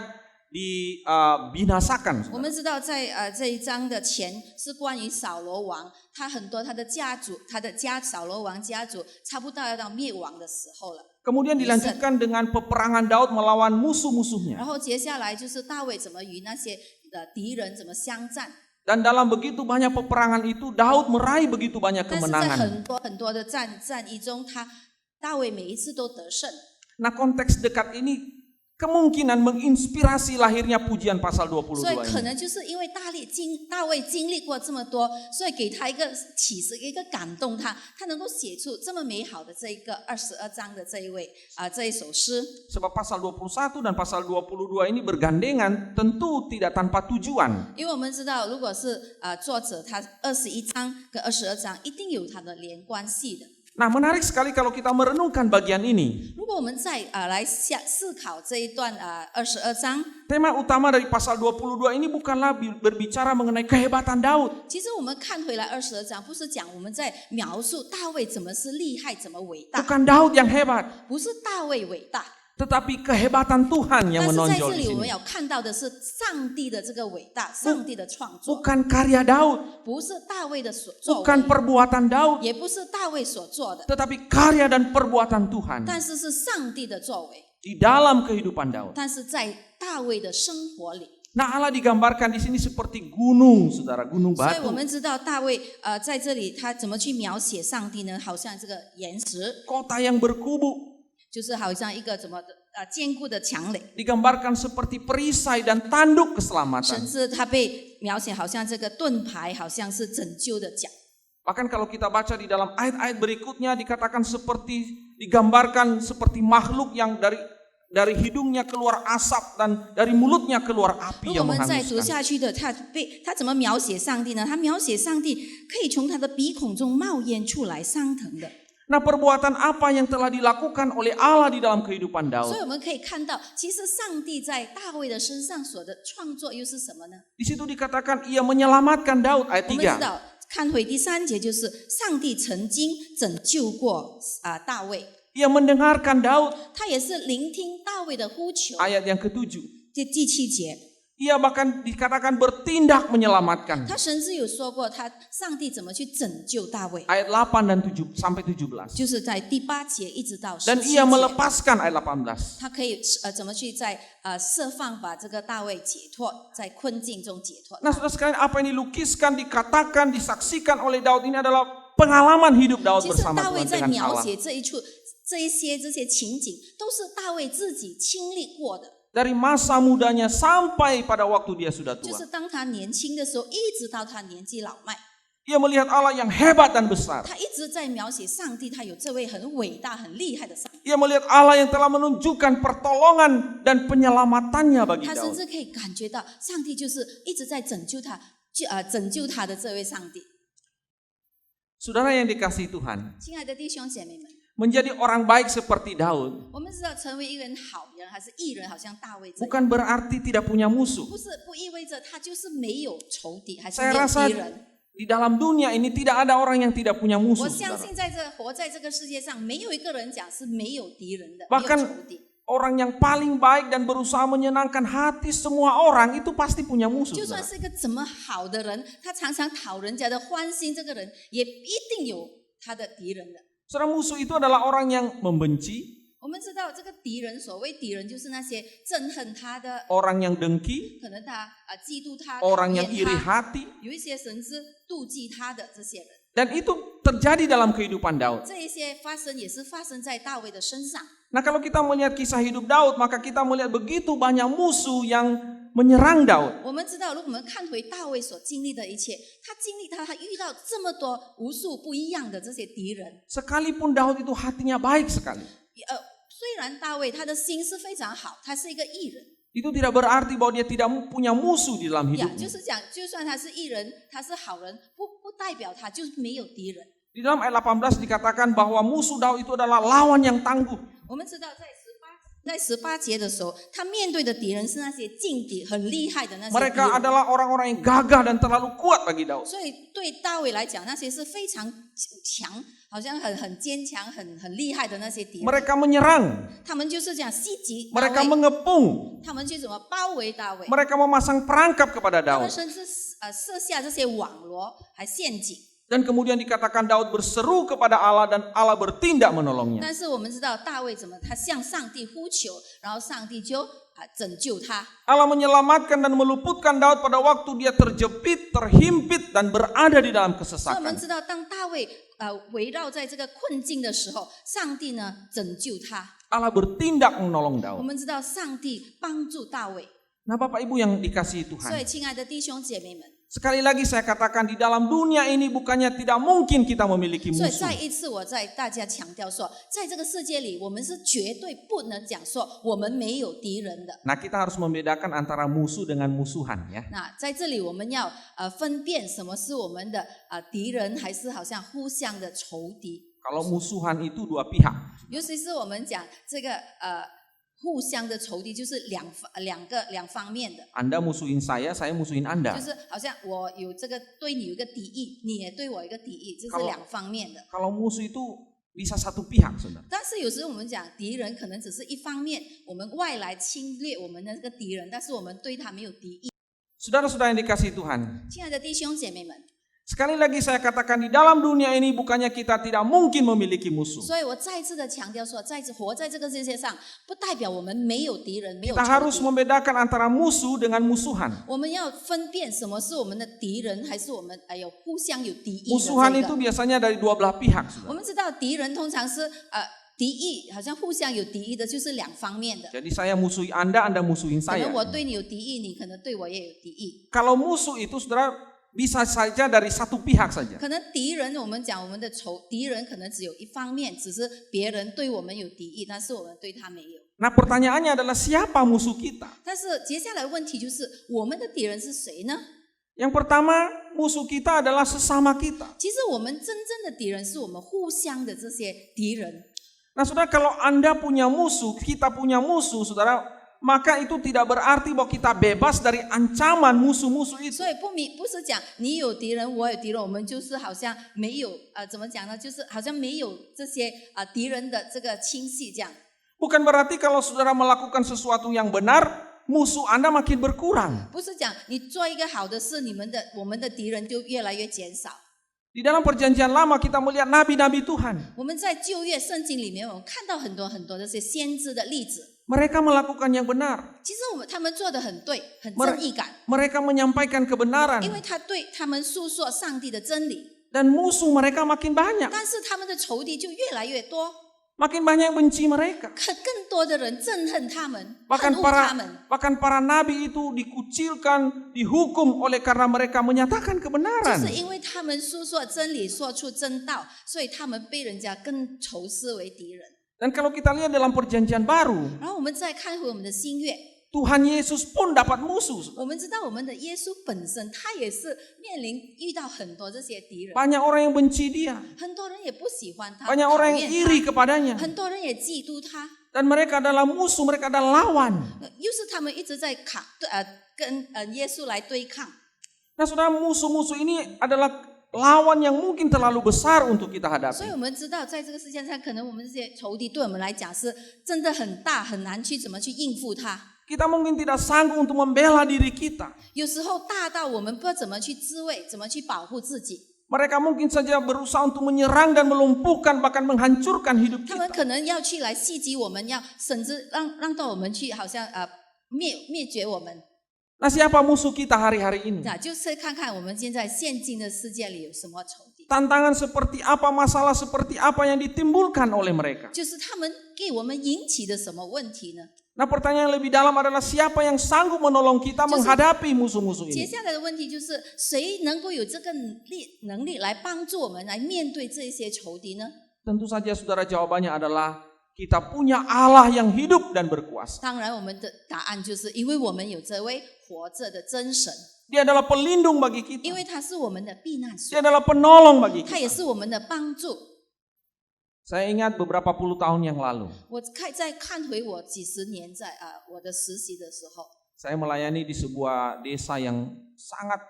dibinasakan. 我们知道在这一章的前是关于扫罗王，他很多他的家族，扫罗王家族差不多要到灭亡的时候了。 Kemudian dilanjutkan dengan peperangan Daud melawan musuh-musuhnya. 然后接下来就是大卫怎么与那些敌人怎么相战。 Dan dalam begitu banyak peperangan itu Daud meraih begitu banyak 但是在 kemenangan. 很多的战役中，大卫每一次都得胜。 Nah, konteks dekat ini kemungkinan menginspirasi lahirnya pujian pasal 22所以可 ini. 能就是因为大卫经历过这么多，所以给他一个启示，一个感动他能够写出这么美好的这一个22章的这一首诗。 Sebab pasal 21 dan pasal 22 ini bergandengan, tentu tidak tanpa tujuan. 因为我们知道，如果是作者他21章跟22章一定有他的连关系的。 Nah, menarik sekali kalau kita merenungkan bagian ini. 如果我们再来思考这一段22章， Tema utama dari pasal 22 ini bukanlah berbicara mengenai kehebatan Daud. 其实我们看回来22章，不是讲我们在描述大卫怎么是厉害，怎么伟大， Bukan Daud yang hebat, 不是大卫伟大。 tetapi kehebatan Tuhan yang 但是在 menonjol 这 di 里我们 sini. 要看到的是上帝的这个伟大，上帝的创作， Bukan karya Daud, 不是大卫的所作 bukan 为， perbuatan Daud, 也不是大卫所做的， tetapi karya dan perbuatan Tuhan 但是是上帝的作为， di dalam kehidupan Daud. 但是在大卫的生活里。 Nah, Allah digambarkan di sini seperti gunung, saudara, gunung 所以我 batu, 们知道大卫在这里他怎么去描写上帝呢？好像这个岩石， kota yang berkubu, 就是好像一个怎么的坚固的墙垒， digambarkan seperti perisai dan tanduk 甚 keselamatan. 至他被描写好像这个盾牌，好像是拯救的桨。 Bahkan kalau kita baca di dalam ayat-ayat berikutnya dikatakan seperti digambarkan seperti makhluk yang dari hidungnya keluar asap dan dari mulutnya keluar 如 api 果 yang 我们再读 menghanguskan. 下去的，他怎么描写上帝呢？他描写上帝可以从他的鼻孔中冒烟出来，伤疼的。 Nah, perbuatan apa yang telah dilakukan oleh Allah di dalam kehidupan 所 Daud? 以我们可以看到，其实上帝在大卫的身上所的创作又是什么呢？ Di situ dikatakan ia menyelamatkan Daud, ayat 我们知 3. 道，看回第3节，就是上帝曾经拯救过大卫， Ia mendengarkan Daud, 他也是聆听大卫的呼求。 ayat yang ke-7. 第7节， Ia bahkan dikatakan bertindak menyelamatkan. 他甚至有说过，上帝怎么去拯救大卫， Ayat 8 dan 7 sampai 17. 就是在第8节一直到 Dan 17 ia 节。 melepaskan ayat 18. 他可以怎么去在释放，把这个大卫解脱，在困境中解脱。 Nah, saudara sekalian, apa yang dilukiskan, dikatakan, disaksikan oleh Daud ini adalah pengalaman hidup Daud 其实 bersama 大卫 Tuhan 在 dengan 描 Allah. 写这些情景，都是大卫自己经历过的。 Dari masa mudanya sampai pada waktu dia sudah 就 tua. 是当他年轻的时候，一直到他年纪老迈， Ia melihat Allah yang hebat dan besar. 他一直在描写上帝，他有这位很伟大、很厉害的上帝。 Ia melihat Allah yang telah menunjukkan pertolongan dan penyelamatannya bagi 他甚 Daud. 至可以感觉到，上帝就是一直在拯救他，拯救他的这位上帝。 Saudara yang dikasihi Tuhan, 亲爱的弟兄姐妹们， menjadi orang baik seperti Daud 我们知道成为一个人好人还是义人，好像大卫这样， bukan berarti tidak punya musuh. 不意味着他就是没有仇敌，还是 Saya 没有 rasa 敌人。 di dalam dunia ini tidak ada orang yang tidak punya 我 musuh. 相 Saudara. 信活在这个世界上，没有一个人讲是没有敌人的，没 Bahkan 有仇敌。 orang yang paling baik dan berusaha menyenangkan hati semua orang itu pasti punya musuh. 就算 Saudara. 是一个怎么好的人，他常常讨人家的欢心，这个人也一定有他的敌人的。 Saudara, musuh itu adalah orang yang membenci, 我们知道这个敌人，所谓敌人就是那些憎恨他的， orang yang dengki, 可能他嫉妒他、 orang 讨 yang 厌 iri 他， hati. 有一些甚至妒忌他的这些人。 Dan itu terjadi dalam kehidupan Daud. 这一些发生也是发生在大卫的身上。 Nah, kalau kita melihat kisah hidup Daud, maka kita melihat begitu banyak musuh yang menyerang Daud. 我们知道，如果我们看回大卫所经历的一切，他遇到这么多无数不一样的这些敌人。 Sekalipun Daud itu hatinya baik sekali. 虽然大卫他的心是非常好，他是一个义人， Itu tidak berarti bahwa dia tidak punya musuh di dalam 呀， hidupnya. 就是讲，就算他是义人，他是好人，不代表他就是没有敌人。 Di dalam ayat 18 dikatakan bahwa musuh Daud itu adalah lawan yang tangguh. 我们知道在在18节的时候，他面对的敌人是那些劲敌很厉害的那些敌 Mereka 人， adalah orang-orang yang gagah dan terlalu kuat bagi Daud. 所以对大卫来讲，那些是非常强，好像很坚强、很厉害的那些敌人。 Mereka menyerang, 他们就是讲袭击大 mereka 卫， mengepung, 他们去怎么包围大卫， mereka memasang perangkap kepada 他们 Daud. 甚至设下这些网罗还陷阱。 Dan kemudian dikatakan Daud berseru kepada Allah dan Allah bertindak menolongnya. 但是我们知道大卫怎么，他向上帝呼求，然后上帝就拯救他。 Allah menyelamatkan dan meluputkan Daud pada waktu dia terjepit, terhimpit dan berada di dalam 所以我们 kesesakan. 知道，当大卫围绕在这个困境的时候，上帝呢拯救他。 Allah bertindak menolong 我 Daud. 们知道上帝帮助大卫。 Nah, Bapak Ibu yang dikasihi 所 Tuhan. 以，亲爱的弟兄姐妹们， Sekali lagi saya katakan di dalam dunia ini bukannya tidak mungkin kita memiliki 所以 musuh. 再一次我在大家强调说，在这个世界里，我们是绝对不能讲说我们没有敌人的。 Nah, kita harus membedakan antara musuh dengan musuhan ya. 那在这里，我们要分辨什么是我们的敌人，还是好像互相的仇敌。 Kalau musuhan itu dua pihak. 尤其是我们讲这个互相的仇敌，就是两方面的， Anda musuhin saya musuhin 就 Anda. 是好像我有这个对你有一个敌意，你也对我有一个敌意，这是 Kalau- 两方面的。 Kalau musuh itu bisa satu pihak, saudara. 但是有时候我们讲敌人可能只是一方面，我们外来侵略我们的这个敌人，但是我们对他没有敌意。 Saudara-saudara yang dikasihi Tuhan. 亲爱的弟兄姐妹们， Sekali lagi saya katakan di dalam dunia ini bukannya kita tidak mungkin memiliki musuh. 所以我再次的强调说，活在这个世界上，不代表我们没有敌人，没有 Kita harus 仇敌。 membedakan antara musuh dengan musuhan. 我们要分辨什么是我们的敌人，还是我们有互相有敌意的 Musuhan 这 itu 个。 biasanya dari dua belah pihak, 我 saudara. 们知道敌人通常是敌意，好像互相有敌意的，就是两方面的。 Jadi saya musuhi Anda, Anda musuhin 可 saya. 能我对你有敌意，你可能对我也有敌意。 Kalau musuh itu saudara bisa saja dari satu pihak saja. 可能敌人，我们讲我们的敌人可能只有一方面，只是别人对我们有敌意，但是我们对他没有。 Nah, pertanyaannya adalah siapa musuh kita? 但是接下来问题就是，我们的敌人是谁呢？ Yang pertama, musuh kita adalah sesama kita. 其实我们真正的敌人是我们互相的这些敌人。 Nah, saudara, kalau Anda punya musuh, kita punya musuh, saudara, maka itu tidak berarti bahwa kita bebas dari ancaman musuh-musuh itu. 所以不是讲你有敌人，我有敌人，我们就是好像没有怎么讲呢？就是好像没有这些敌人的这个侵袭这样。 Bukan berarti kalau saudara melakukan sesuatu yang benar, musuh Anda makin berkurang. 不是讲你做一个好的事，我们的敌人就越来越减少。 Di dalam perjanjian lama kita melihat nabi-nabi Tuhan. 我们在旧约圣经里面，我们看到很多这些先知的例子。 Mereka melakukan yang benar. 其实他们做的很对，很正义感， Mereka menyampaikan 因 kebenaran. 为他们诉说上帝的真理。 Dan musuh mereka makin banyak. 但是他们的仇敌就越来越多， Makin banyak yang benci mereka. 更多的人憎恨他们， Bahkan 恨恶他们。 para nabi itu dikucilkan, dihukum oleh karena mereka menyatakan 就 kebenaran. 是因为他们诉说真理，说出真道，所以他们被人家更仇视为敌人。 Dan kalau kita lihat dalam perjanjian baru, 然后我们再看回我们的新约， Tuhan Yesus pun dapat musuh. 我们知道我们的耶稣本身他也是面临遇到很多这些敌人， Banyak orang yang benci dia. 很多人也不喜欢他， Banyak 讨 orang 厌 yang iri 他， kepadanya. 很多人也嫉妒他， Dan mereka adalah musuh, mereka adalah lawan. 又是他们一直在跟耶稣来对抗。 Nah, saudara, musuh-musuh ini adalah lawan yang mungkin terlalu besar untuk kita 所以 hadapi. 我们知道，在这个世界上，可能我们这些仇敌对我们来讲是真的很大，很难去怎么去应付它。 Kita mungkin tidak sanggup untuk membela diri kita. 有时候大到我们不知道怎么去自卫，怎么去保护自己。 Mereka mungkin saja berusaha untuk menyerang dan melumpuhkan, bahkan menghancurkan hidup 他们 kita. 可能要去来袭击我们，甚至让到我们去，好像灭绝我们。 Nah, siapa musuh kita hari-hari ini? 那就是看看我们现在现今的世界里有什么仇敌， Tantangan seperti apa, masalah seperti apa yang ditimbulkan oleh mereka. 就是他们给我们引起的什么问题呢？ Nah, pertanyaan yang lebih dalam adalah siapa yang sanggup menolong kita menghadapi musuh-musuh 接 ini? 下来的问题就是谁能够有这个能力来帮助我们来面对这些仇敌呢？ Tentu saja saudara, jawabannya adalah kita punya Allah yang hidup dan berkuasa. 当然，我们的答案就是因为我们有这位活着的真神， Dia adalah pelindung bagi 因 kita. 为他是我们的避难所 Dia，adalah penolong bagi 他也 kita. 是我们的帮助。Saya ingat beberapa puluh tahun yang lalu, 我再看回我几十年在我的实习的时候， saya melayani di sebuah desa yang sangat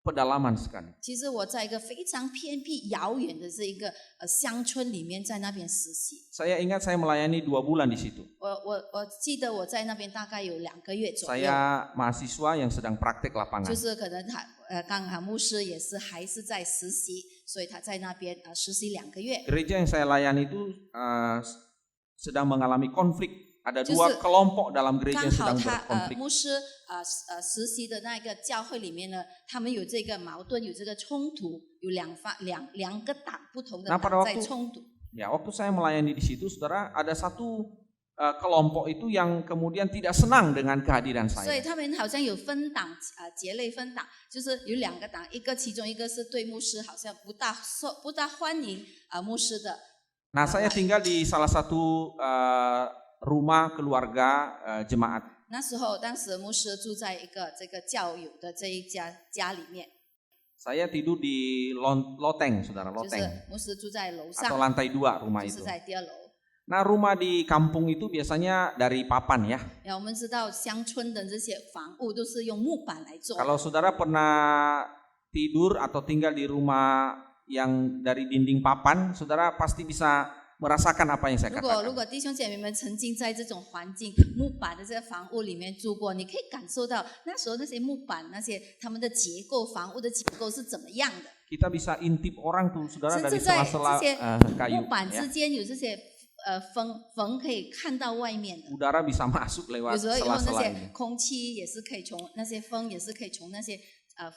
pedalaman sekali. 其实我在一个非常偏僻遥远的这一个乡村里面，在那边实习。 Saya ingat saya melayani 2 bulan di situ. 我记得我在那边大概有2个月左右， Saya mahasiswa yang sedang praktek 就 lapangan. 是可能他刚好牧师也是还是在实习，所以他在那边实习2个月。 Gereja yang saya layani itu sedang mengalami konflik. Ada Justru 2 kelompok dalam gereja 刚 yang 好 sedang 他 berkonflik. 牧师实习的那个教会里面呢，他们有这个矛盾，有这个冲突，有两个党不同的 Nah, 党 pada 在 waktu 冲突。 ya waktu saya melayani di situ, saudara, ada satu kelompok itu yang kemudian tidak senang dengan kehadiran 所以 saya. 他们好像有分党结类分党，就是有2个党，其中一个是对牧师好像不大欢迎牧师的。 Nah, saya tinggal di salah satu rumah keluarga jemaat. 那时候，当时牧师住在一个这个教友的这一家里面， Saya tidur di loteng, saudara, 就是 loteng 牧师住在楼 atau 上， lantai 2 rumah 就是 itu. 在第2楼。 Nah, rumah di kampung itu biasanya dari papan ya. 然后我们知道乡村的这些房屋都是用木板来做。 Kalau saudara pernah tidur atau tinggal di rumah yang dari dinding papan, saudara pasti bisa merasakan apa yang saya 如 katakan. 果弟兄姐妹们曾经在这种环境木板的这个房屋里面住过，你可以感受到那时候那些木板那些他们的结构，房屋的结构是怎么样的。 Kita bisa intip orang tuh, saudara, 甚 dari 至在 sela-sela 这些 kayu. 木板 Ya. 之间有这些缝可以看到外面的。 Udara bisa masuk 有 lewat 有时候以后那 sela-sela 些 ini. 空气也是可以从那些风也是可以从那些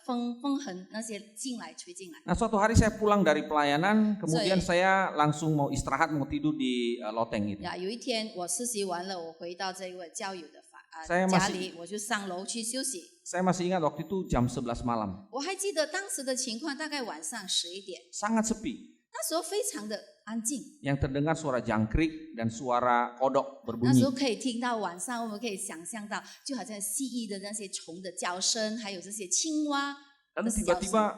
风痕那些进来吹进来。 Nah, suatu hari saya pulang dari pelayanan, kemudian Sorry. saya langsung mau istirahat, mau tidur di loteng itu. 有一天我实习完了，我回到这位教友的saya 家 masih 里，我就上楼去休息。 Saya masih ingat waktu itu jam 11 malam, 我还记得当时的情况，大概晚上11点， sangat sepi. 那时候非常的安静。 Yang terdengar suara jangkrik dan suara kodok 那时候 berbunyi. 可以听到晚上，我们可以想象到，就好像蜥蜴的那些虫的叫声，还有这些青蛙 Lalu 的叫声。 tiba-tiba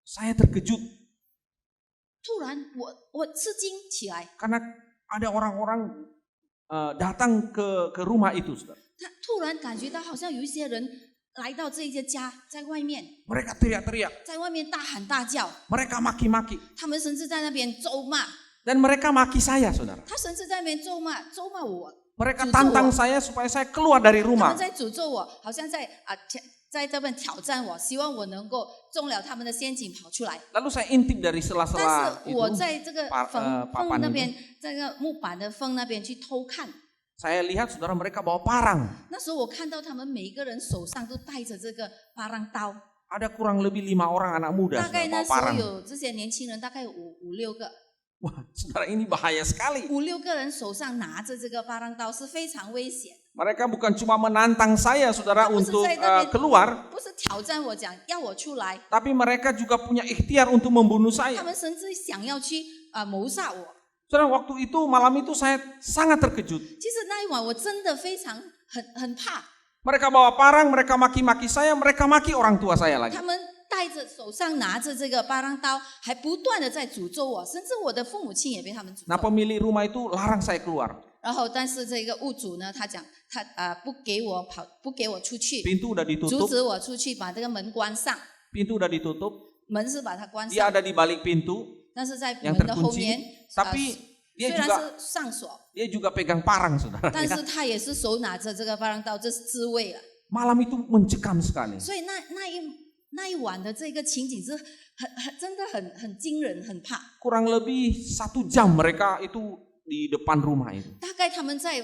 saya terkejut 突然我吃惊起来， karena ada orang-orang datang ke rumah itu, saudara. 他突然感觉到好像有一些人来到这一些家，在外面， Mereka teriak-teriak, 在外面大喊大叫， mereka maki-maki, 他们甚至在那边咒骂， dan mereka maki saya, saudara. 他甚至在那边咒骂我， Mereka 诅咒 tantang 我， saya supaya saya keluar dari 他 rumah. 们在诅咒我，好像在这边挑战我，希望我能够中了他们的陷阱跑出来。 Lalu saya intip dari 但 sela-sela 是我 itu. 在这个 papan 那 itu 边，在那个木板的缝那边去偷看。 Saya lihat saudara mereka bawa parang. 那时候我看到他们每一个人手上都带着这个巴郎刀， Ada kurang lebih 5 orang anak muda 大概 saudara, 那 bawa 时候 parang. 有这些年轻人，大概有五六个， Wah, saudara ini bahaya sekali. 5、6个人手上拿着这个巴郎刀是非常危险， Mereka bukan cuma menantang saya saudara Kamu untuk selesai tapi- keluar, 不是挑战我讲要我出来， tapi mereka juga punya ikhtiar untuk membunuh 他 saya. 们甚至想要去谋杀我。 Saudara, waktu itu malam itu saya sangat terkejut. 其实那一晚我真的非常很怕， Mereka bawa parang, mereka maki-maki saya, mereka maki orang tua saya lagi. 他们带着手上拿着这个巴郎刀，还不断的在诅咒我，甚至我的父母亲也被他们诅 Nah, 咒。 pemilik rumah itu larang saya keluar. 然后，但是这个屋主呢，他讲他不给我出去， Pintu udah 阻 ditutup, 止我出去，把这个门关上， pintu udah ditutup. 门是把它关 Dia 上， ada di balik pintu, 但是在 yang 门的后 terkunci, 面， tapi 虽 dia 然 juga 是上锁， dia juga pegang parang, saudara. 但 Ya. 是他也是手拿着这个巴郎刀，这是自卫了。 Malam itu mencekam sekali. 所以那一晚的这个情景是真的很惊人，很怕。 Kurang lebih 1 jam mereka itu di depan rumah itu. 大概他们在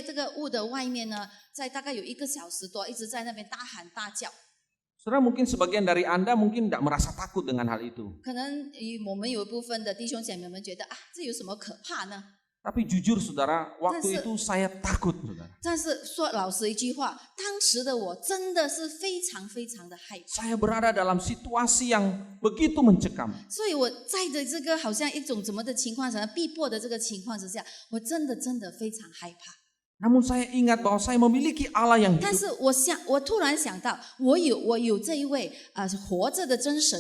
这个屋的外面呢，在大概有1个小时多，一直在那边大喊大叫。 Saudara, mungkin sebagian dari Anda mungkin tidak merasa takut dengan hal itu. 可能我们有一部分的弟兄姐妹们觉得这有什么可怕呢？ Tapi jujur saudara, waktu Tapi- itu saya takut saudara. 但是说老实一句话，当时的我真的是非常非常的害怕， Saya berada dalam situasi yang begitu mencekam. 所以我在的这个好像一种怎么的情况下，逼迫的这个情况之下，我真的非常害怕。 Namun saya ingat bahwa saya memiliki Allah yang 但 hidup. 是我突然想到，我有这一位活着的真神，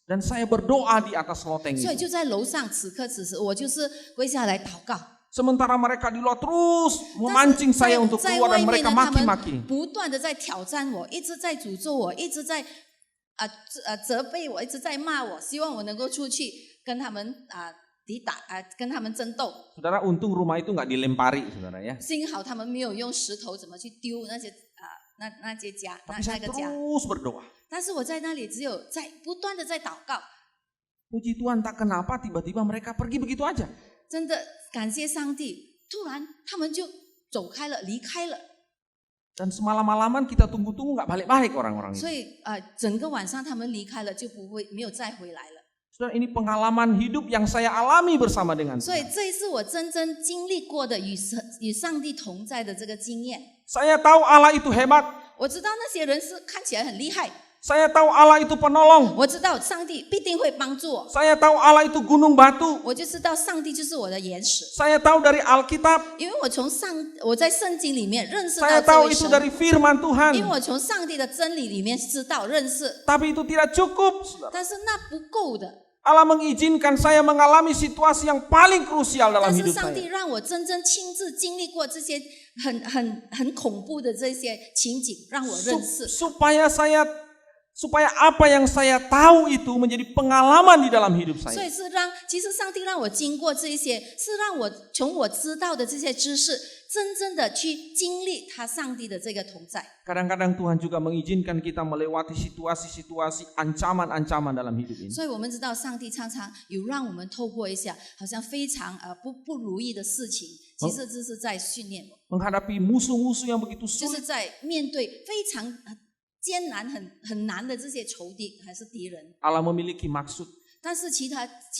Dan saya berdoa di atas loteng 所以 itu. 就在楼上，此刻此时，我就是跪下来祷告。 Sementara mereka di luar terus memancing 但 saya 是 untuk 在 keluar 外 dan 面 mereka 呢，他们 maki-maki. 不断的在挑战我，一直在诅咒我，一直在责备我，一直在骂我，希望我能够出去跟他们抵打跟他们争斗。 Saudara, untung rumah itu nggak dilempari, saudara ya. 幸好他们没有用石头怎么去丢那些那些家 Tapi saya 那个家， terus berdoa. 但是我在那里只有在不断的在祷告， Puji Tuhan, tak kenapa tiba-tiba mereka pergi begitu aja. 真的感谢上帝，突然他们就走开了，离开了。 Dan semalam-malaman kita tunggu-tunggu nggak balik-balik orang-orang 所 itu. 以整个晚上他们离开了，就没有再回来了。 Saudara, ini pengalaman hidup yang saya alami bersama dengan 所以 Tuhan. 这是我真正经历过的与上帝同在的这个经验。 Saya tahu Allah itu hebat. 我知道那些人是看起来很厉害， Saya tahu Allah itu penolong. 我知道上帝必定会帮助我， Saya tahu Allah itu gunung batu. 我就知道上帝就是我的岩石， Saya tahu dari Alkitab. 因为我在圣经里面认识 Saya 到这 tahu 位 itu 神， dari firman 因为 Tuhan. 我从上帝的真理里面知道认识， Tapi itu tidak cukup, saudara. 但是那不够的。 Allah mengizinkan saya mengalami situasi yang paling krusial dalam 但是 hidup 上帝 saya. 让我真正亲自经历过这些很恐怖的这些情景，让我认识。 Supaya apa yang saya tahu itu menjadi pengalaman di dalam hidup 所 saya. 以其实上帝让我经过这一些，是让我从我知道的这些知识，真正的去经历他上帝的这个同在。 Kadang-kadang Tuhan juga mengizinkan kita melewati situasi-situasi ancaman-ancaman dalam hidup ini. 所以我们知道，上帝常常有让我们透过一下好像非常不如意的事情，其实这是在训练我， Menghadapi musuh-musuh yang begitu 就 sulit. 是在面对非常艰难、很难的这些仇敌还是敌人。 Allah memiliki maksud 但是其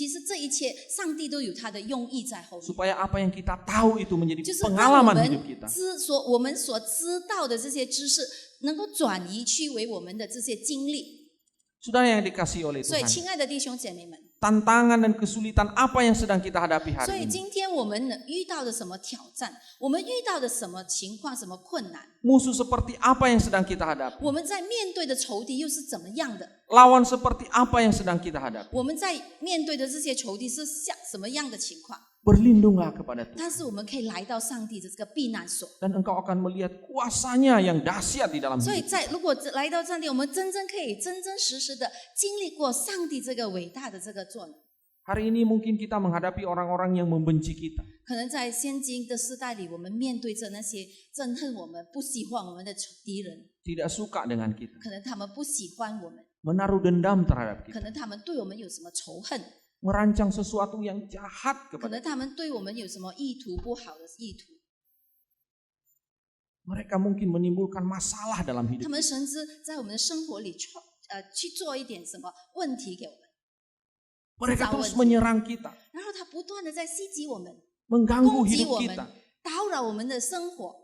实这一切，上帝都有他的用意在后面。 supaya apa yang kita tahu itu menjadi 就是让我 pengalaman 们 hidup kita. 我们所知道的这些知识，能够转移去为我们的这些经历。 Saudara yang dikasihi oleh 所以， Tuhan, 亲爱的弟兄姐妹们， tantangan dan kesulitan apa yang sedang kita hadapi 所 hari 以 ini? 今天我们遇到的什么挑战，我们遇到的什么情况、什么困难， Musuh seperti apa yang sedang kita hadapi? 我们在面对的仇敌又是怎么样的？ Lawan seperti apa yang sedang kita hadapi? 我们在面对的这些仇敌是什么样的情况？ Berlindunglah kepada Tuhan. 但是我们可以来到上帝的这个避难所。 Dan engkau akan melihat kuasanya yang dahsyat di dalam 所以 hidup. 如果来到上帝，我们真正可以真真实实的经历过上帝这个伟大的这个作能。 Hari ini mungkin kita menghadapi orang-orang yang membenci kita. 可能在现今的时代里，我们面对着那些憎恨我们、不喜欢我们的敌人， Tidak suka dengan kita. 可能他们不喜欢我们， Menaruh dendam terhadap 可 kita. 能他们对我们有什么仇恨， Merancang sesuatu yang jahat 可 kepada 能他们对我们有什么意图不好的意图， mereka mungkin menimbulkan masalah dalam 他 hidup. 们甚至在我们的生活里去做一点什么问题给我们， Mereka terus menyerang kita, 然后他不断的在袭击我们、 mengganggu 攻击 hidup 我们 kita.、打扰我们的生活。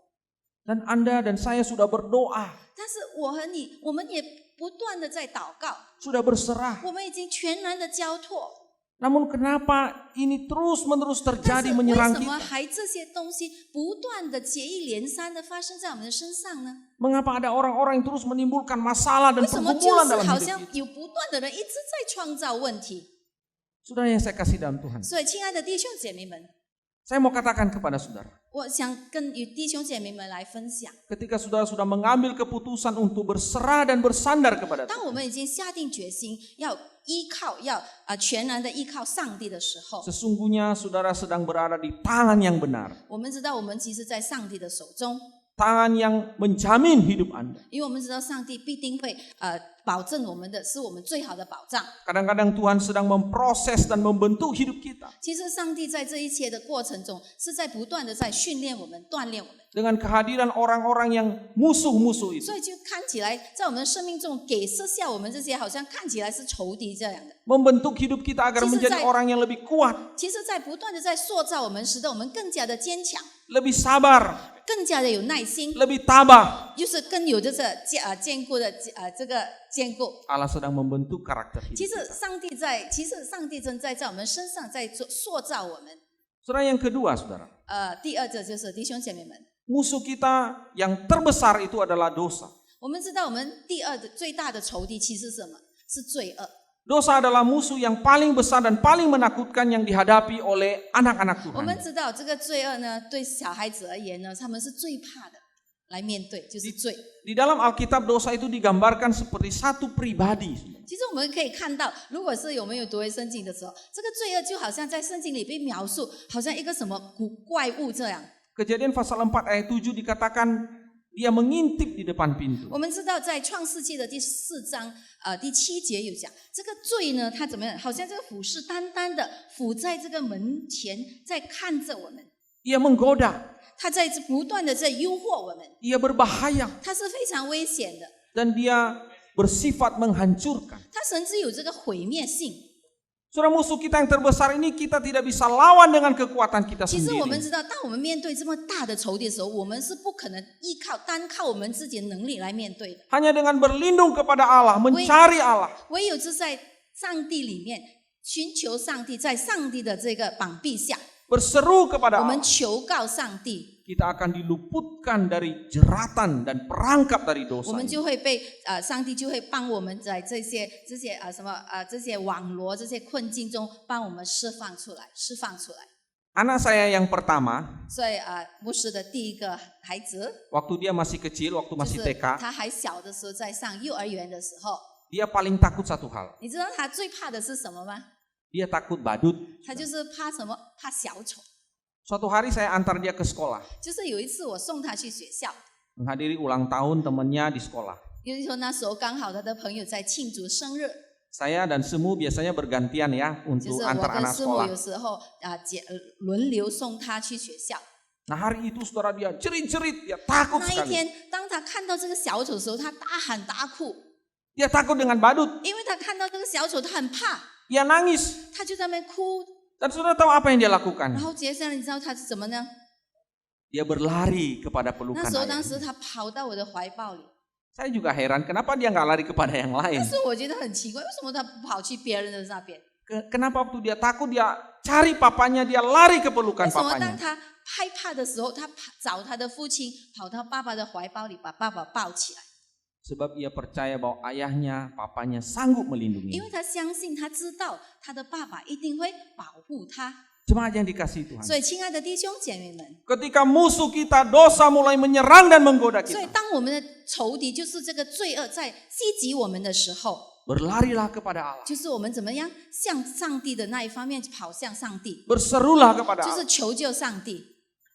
Dan Anda dan saya sudah berdoa, 但是我和你，我们也不断的在祷告， sudah berserah. 我们已经全然的交托。 Namun kenapa ini terus-menerus 但 terjadi 是为 menyerang 什么 kita? 还这些东西不断的接一连三的发生在我们的身上呢？ Mengapa ada orang-orang yang terus menimbulkan masalah dan 为什么就 pergumulan 是 dalam 好 hidup 像 kita? 有不断的人一直在创造问题？ Saudara yang saya kasih dalam Tuhan, 所以，亲爱的弟兄姐妹们， saya mau katakan kepada saudara, 我想与弟兄姐妹们来分享： ketika saudara sudah mengambil keputusan untuk berserah dan bersandar kepada 当 Tuhan, 我们已经下定决心要依靠，要全然的依靠上帝的时候， sesungguhnya saudara sedang berada di tangan yang benar, 我们知道我们其实，在上帝的手中， tangan yang menjamin hidup Anda. 因为我们知道上帝必定会保证我们的，是我们最好的保障。 Kadang-kadang Tuhan sedang memproses dan membentuk hidup kita 其实，上帝在这一切的过程中，是在不断的在训练我们、锻炼我们。 dengan kehadiran orang-orang yang musuh-musuh itu. 所以就看起来，在我们生命中给设下我们这些好像看起来是仇敌这样的， Membentuk hidup kita agar menjadi orang yang lebih kuat, 其实在不断的在塑造我们，使得我们更加的坚强， lebih sabar, 更加的有耐心， lebih tabah. 就是更有这坚固的这个坚固。 Allah sedang membentuk karakter 其 hidup 实 kita. 上帝正在我们身上在塑造我们。 Saudara yang kedua, saudara, 第二者就是弟兄姐妹们， musuh kita yang terbesar itu adalah dosa. 我们知道我们第二的最大的仇敌其实是什么？是罪恶。Dosa adalah musuh yang paling besar dan paling menakutkan yang dihadapi oleh anak-anak 我们 Tuhan. 知道这个罪恶呢，对小孩子而言呢，他们是最怕的，来面对就是罪。 Di dalam Alkitab dosa itu digambarkan seperti satu pribadi. 其实我们可以看到，如果是有没有读回圣经的时候，这个罪恶就好像在圣经里被描述，好像一个什么古怪物这样。 Kejadian pasal 4 ayat 7 dikatakan dia mengintip di depan pintu. 我们知道在创世纪的第4章第7节有讲，这个罪呢，它怎么样？好像这个虎视眈眈的伏在这个门前，在看着我们， Ia menggoda, 它在不断的在诱惑我们， ia berbahaya 它是非常危险的， dan dia bersifat menghancurkan. 它甚至有这个毁灭性。 Saudara, musuh kita yang terbesar ini kita tidak bisa lawan dengan kekuatan kita 其实我们 sendiri. 知道，当我们面对这么大的仇敌的时候，我们是不可能单靠我们自己的能力来面对的。 Hanya dengan berlindung kepada Allah, mencari Allah. 唯有是在上帝里面寻求上帝，在上帝的这个膀臂下， Berseru kepada 我们 Allah. 求告上帝， Kita akan diluputkan dari jeratan dan perangkap dari 我 dosa 们 ini. 就会被上帝就会帮我们在这些这些网罗、这些困境中帮我们释放出来。 Anak saya yang pertama, 所以牧师的第一个孩子， waktu dia masih kecil, waktu 就 masih 是 TK, 他还小的时候，在上幼儿园的时候， dia paling takut satu hal. 你知道他最怕的是什么吗？ Dia takut badut. 他就是怕什么？怕小丑。 Suatu hari saya antar dia ke sekolah, 就是有一次我送他去学校， menghadiri ulang tahun temannya di sekolah. 因为说那时候刚好他的朋友在庆祝生日， Saya dan Semu biasanya bergantian ya 就 untuk 是我 antar 跟 anak 师母 sekolah. 有时候轮流送他去学校。 Nah hari itu saudara dia jerit-jerit, dia takut 那一 sekali. 天，当他看到这个小丑的时候，他大喊大哭， Dia takut dengan badut, 因为他看到这个小丑，他很怕， dia nangis. 他就在那边哭。 Dan saudara tahu apa yang dia 然 lakukan? 后接下来你知道他是怎么呢？ Dia berlari kepada 那 pelukan 时候 ayah. 当时他跑到我的怀抱里， Saya juga heran kenapa dia nggak lari kepada yang lain. 但是我觉得很奇怪，为什么他不跑去别人的那边？ Kenapa waktu dia takut dia cari papanya, dia lari ke 为 pelukan 什么当 papanya. 他害怕的时候，他找他的父亲，跑到爸爸的怀抱里，把爸爸抱起来？ Sebab ia percaya bahwa ayahnya, papanya sanggup 因 melindungi. 为他相信，他知道他的爸爸一定会保护他。 Jemaat yang dikasihi Tuhan. 所以，亲爱的弟兄姐妹们， Ketika musuh kita dosa mulai menyerang dan menggoda 所以 kita, 当我们的仇敌就是这个罪恶在袭击我们的时候， berlarilah kepada Allah. 就是我们怎么样向上帝的那一方面跑向上帝， Berserulah kepada 就 Allah. 是求救上帝。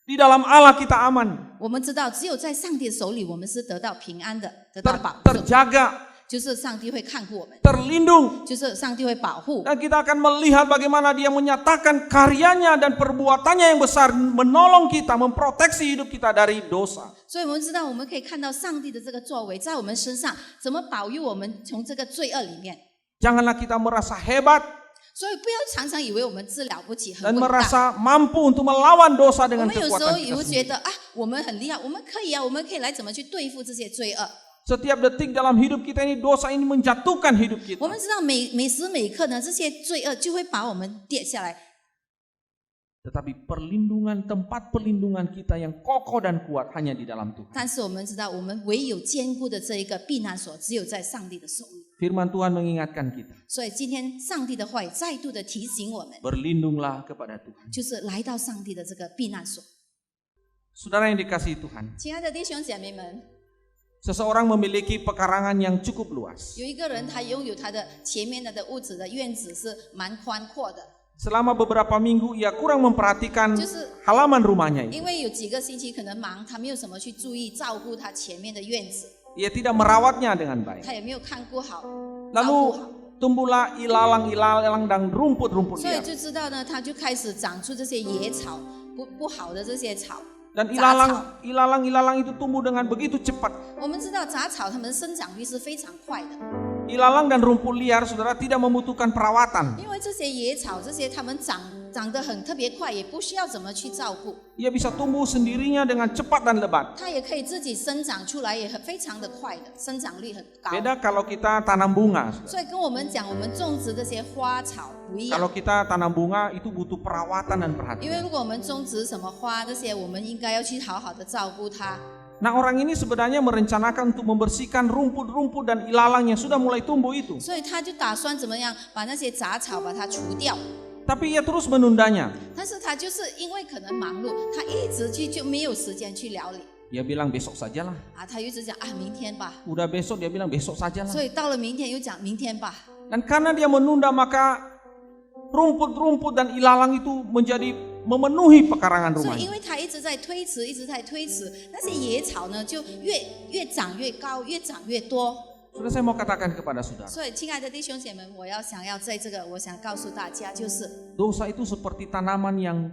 Di dalam Allah kita aman, 我们知道，只有在上帝的手里，我们是得到平安的，得到保护， terjaga, 就是上帝会看顾我们， terlindung. 就是上帝会保护。 Dan kita akan melihat bagaimana dia menyatakan karyanya dan perbuatannya yang besar, menolong kita, memproteksi hidup kita dari dosa. 所以我们知道，我们可以看到上帝的这个作为在我们身上，怎么保佑我们从这个罪恶里面。 Janganlah kita merasa hebat 所以不要常常以为我们自了不起、很 dan 伟大。 merasa mampu untuk melawan dosa 我 dengan 们有时候 kekuatan 也 kita 会觉 sendiri. 得啊，我们很厉害，我们可以啊，我们可以来怎么去对付这些罪恶。 Setiap detik dalam hidup kita ini dosa ini menjatuhkan hidup 我 kita. 们知道每时每刻呢，这些罪恶就会把我们跌下来。 Tetapi perlindungan, tempat perlindungan kita yang kokoh dan kuat hanya di dalam Tuhan. 但是我们知道，我们唯有坚固的这一个避难所，只有在上帝的手里。 Firman Tuhan mengingatkan kita, 所以今天上帝的话语再度的提醒我们， berlindunglah kepada Tuhan. 就是来到上帝的这个避难所。 Saudara yang dikasihi Tuhan, 亲爱的弟兄姐妹们， seseorang memiliki pekarangan yang cukup luas. 有一个人他拥有他的前面的屋子的院子是蛮宽阔的， Selama beberapa minggu ia kurang memperhatikan 就是 halaman rumahnya itu. 因为有几个星期可能忙，他没有什么去注意照顾他前面的院子， Ia tidak merawatnya dengan baik. 他也没有看顾好，照 Lalu 顾好， tumbuhlah ilalang-ilalang dan rumput-rumput 所以 liar. 就知道呢，他就开始长出这些野草，不好的这些草。 Dan 杂草， ilalang itu tumbuh dengan begitu cepat. 我们知道杂草它们生长率是非常快的， Ilalang dan rumput liar, saudara, tidak membutuhkan perawatan. 因为这些野草这些它们长得很特别快，也不需要怎么去照顾， Ia bisa tumbuh sendirinya dengan cepat dan lebat. 它也可以自己生长出来，也非常的快的，生长率很高。 Beda kalau kita tanam bunga. saudara. 所以跟我们讲，我们种植这些花草不一样。 Kalau kita tanam bunga itu butuh perawatan dan 因为 perhatian. 如果我们种植什么花这些，我们应该要去好好的照顾它。Nah, orang ini sebenarnya merencanakan untuk membersihkan rumput-rumput dan ilalang yang sudah mulai tumbuh itu. 所以他就打算怎么样把那些杂草把它除掉。 Tapi ia terus menundanya. 但是他就是因为可能忙碌，他一直就没有时间去料理 Dia bilang besok sajalah. 啊，他一直讲啊明天吧， Udah besok dia bilang besok sajalah. 所以到了明天又讲明天吧。 Dan karena dia menunda maka rumput-rumput dan ilalang itu menjadi memenuhi pekarangan 所以 rumahnya. 因为他一直在推迟，一直在推迟，那些野草呢就越长越高，越长越多。 Sudah saya mau katakan kepada saudara, 所以亲爱的弟兄姐妹们，我想要在这个，我想告诉大家，就是， dosa itu seperti tanaman yang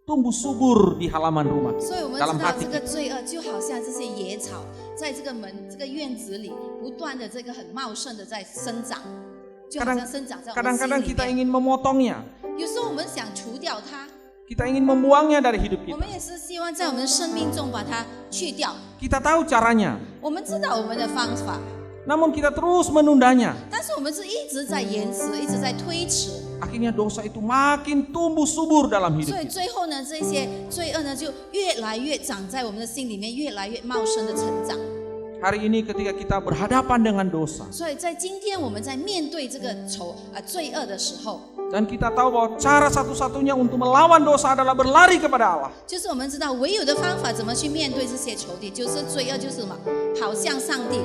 tumbuh subur di halaman rumah 所以我们 dalam 知道 hati 这个 kita. 罪恶就好像这些野草，在这个这个院子里不断的这个很茂盛的在生长，就好像生长在我们 Kadang-kadang 心里 kita 面。 ingin memotongnya, 有时候我们想除掉它， kita ingin membuangnya dari hidup 我 kita. 们也是希望在我们的生命中把它去掉。 Kita tahu caranya, 我们知道我们的方法， namun kita terus menundanya. 但是我们是一直在延迟，一直在推迟。 Akhirnya dosa itu makin tumbuh subur dalam hidup 所以 kita. 最后呢，这些罪恶呢就越来越长在我们的心里面，越来越茂盛的成长。 Hari ini ketika kita berhadapan dengan dosa 所以在今天我们在面对这个罪恶的时候， dan kita tahu bahwa cara satu-satunya untuk melawan dosa adalah berlari kepada Allah. 就是我们知道唯有的方法怎么去面对这些仇敌，就是罪恶，就是什么？跑向上帝，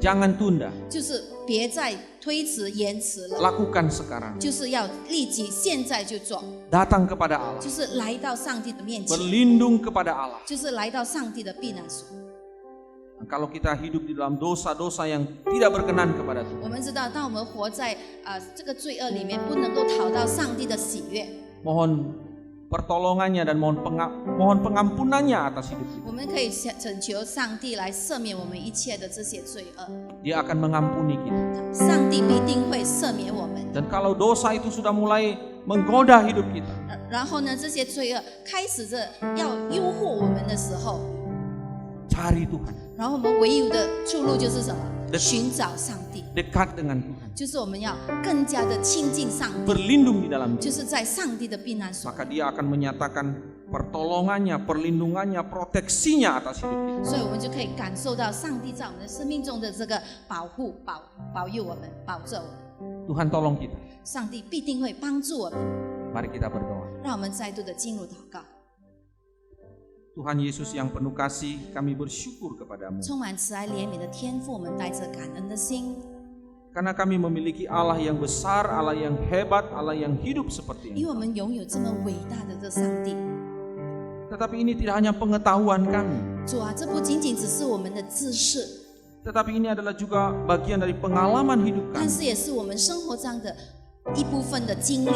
Jangan tunda, 就是别再推迟延迟了， lakukan sekarang. 就是要立即现在就做， Datang kepada Allah, 就是来到上帝的面前， berlindung kepada Allah. 就是来到上帝的避难所。 Kalau kita hidup di dalam dosa-dosa yang tidak berkenan kepada Tuhan, 我们知道，当我们活在这个罪恶里面，不能够讨到上帝的喜悦， mohon pertolongannya dan mohon pengampunannya atas hidup kita. 我们可以请求上帝来赦免我们一切的这些罪恶， Dia akan mengampuni kita. 上帝必定会赦免我们。 Dan kalau dosa itu sudah mulai menggoda hidup kita, 然后呢，这些罪恶开始着要诱惑我们的时候， cari Tuhan, 然后我们唯有的出路就是什么？ Dek- 寻找上帝， dekat dengan Tuhan, 就是我们要更加的亲近上帝， berlindung di dalam 就 Dia. 是在上帝的避难所。 Maka Dia akan menyatakan pertolongannya, perlindungannya, proteksinya atas hidup kita. 所以我们就可以感受到上帝在我们的生命中的这个保护、保佑我们、保佑我们。 Tuhan tolong kita. 上帝必定会帮助我们。 Mari kita berdoa. 让我们再度的进入祷告。 Tuhan Yesus yang penuh kasih, kami bersyukur kepadamu. 充满慈爱怜悯的天父，我们带着感恩的心， Karena kami memiliki Allah yang besar, Allah yang hebat, Allah yang hidup seperti 因为 ini. 我们拥有这么伟大的这上帝。 Tetapi ini tidak hanya pengetahuan kami, 主啊，这不仅仅只是我们的知识， tetapi ini adalah juga bagian dari pengalaman hidup 但 kami. 是也是我们生活上的一部分的经历。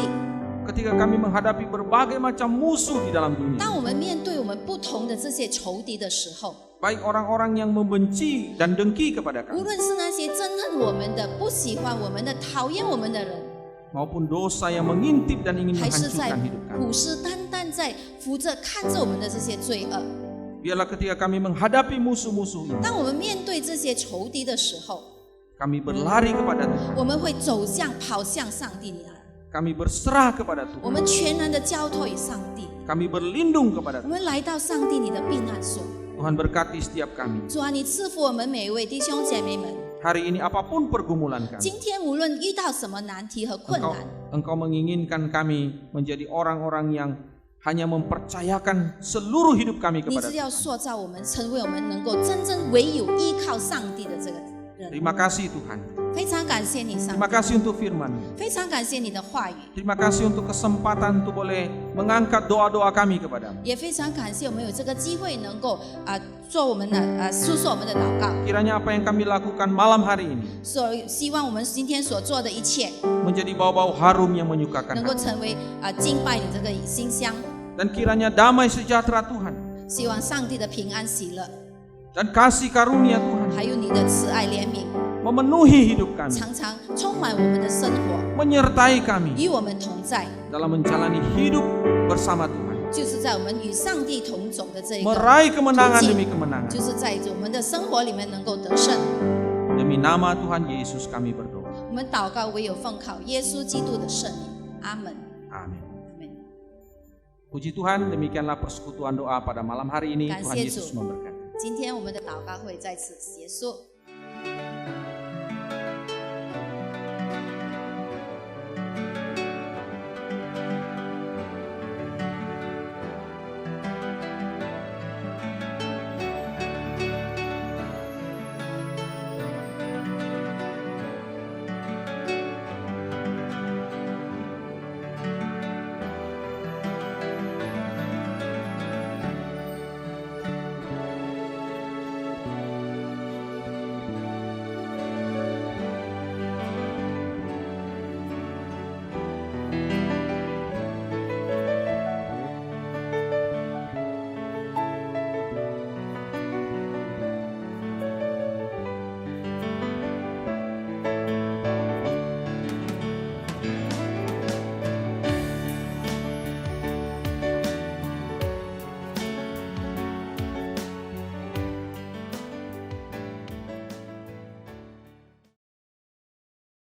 Ketika kami menghadapi berbagai macam musuh di dalam dunia, 当我们面对我们不同的这些仇敌的时候， baik orang-orang yang membenci dan dengki kepada 无 kami, 论是那些憎恨我们的、不喜欢我们的、讨厌我们的人， maupun dosa yang mengintip dan ingin 还是在 menghancurkan hidup kami. 虎视眈眈在扶着看着我们的这些罪恶。 Biarlah ketika kami menghadapi musuh-musuh ini, 当我们面对这些仇敌的时候， kami berlari kepada Tuhan, 我们会跑向上帝那儿， kami berserah kepada 我 Tuhan, 们全然的交托于上帝， kami berlindung kepada 我 Tuhan. 们来到上帝你的避难所。 Tuhan berkati setiap kami. 主啊，你赐福我们每一位弟兄姐妹们。 Hari ini apapun pergumulan kami, 今天无论遇到什么难题和困难， Engkau menginginkan kami menjadi orang-orang yang hanya mempercayakan seluruh hidup kami 你 kepada 是 Tuhan. 要塑造我们，成为我们能够真正唯有依靠上帝的这个人。 Terima kasih Tuhan. 非常感谢你，上 Terima 帝， kasih untuk firman. 非常感谢你的话语， Terima kasih untuk kesempatan untuk boleh mengangkat doa-doa kami kepadamu. 也非常感谢我们有这个机会能够做我们的诉说我们的祷告。 Kiranya apa yang kami lakukan malam hari ini 所以希望我们今天所做的一切， menjadi bau-bau harum yang menyukakan 能够 hati. 成为敬拜你这个馨香。 Dan kiranya damai sejahtera Tuhan 希望上帝的平安喜乐， dan kasih karunia Tuhan 还有你的慈爱怜悯， memenuhi hidup kami, 常常充满我们的生活， menyertai kami 与我们同在。 dalam menjalani hidup bersama Tuhan, 就是在我们与上帝同走的这一个， meraih kemenangan 途径。 demi kemenangan. 就是在我们的生活里面能够得胜。 Demi nama Tuhan Yesus kami berdoa. 我们祷告唯有奉靠耶稣基督的圣名，阿门。 Amin. 阿门。 Puji Tuhan, demikianlah persekutuan doa pada malam hari ini. Tuhan Kasih Yesus Tuhan. memberkati. 今天我们的祷告会在此结束。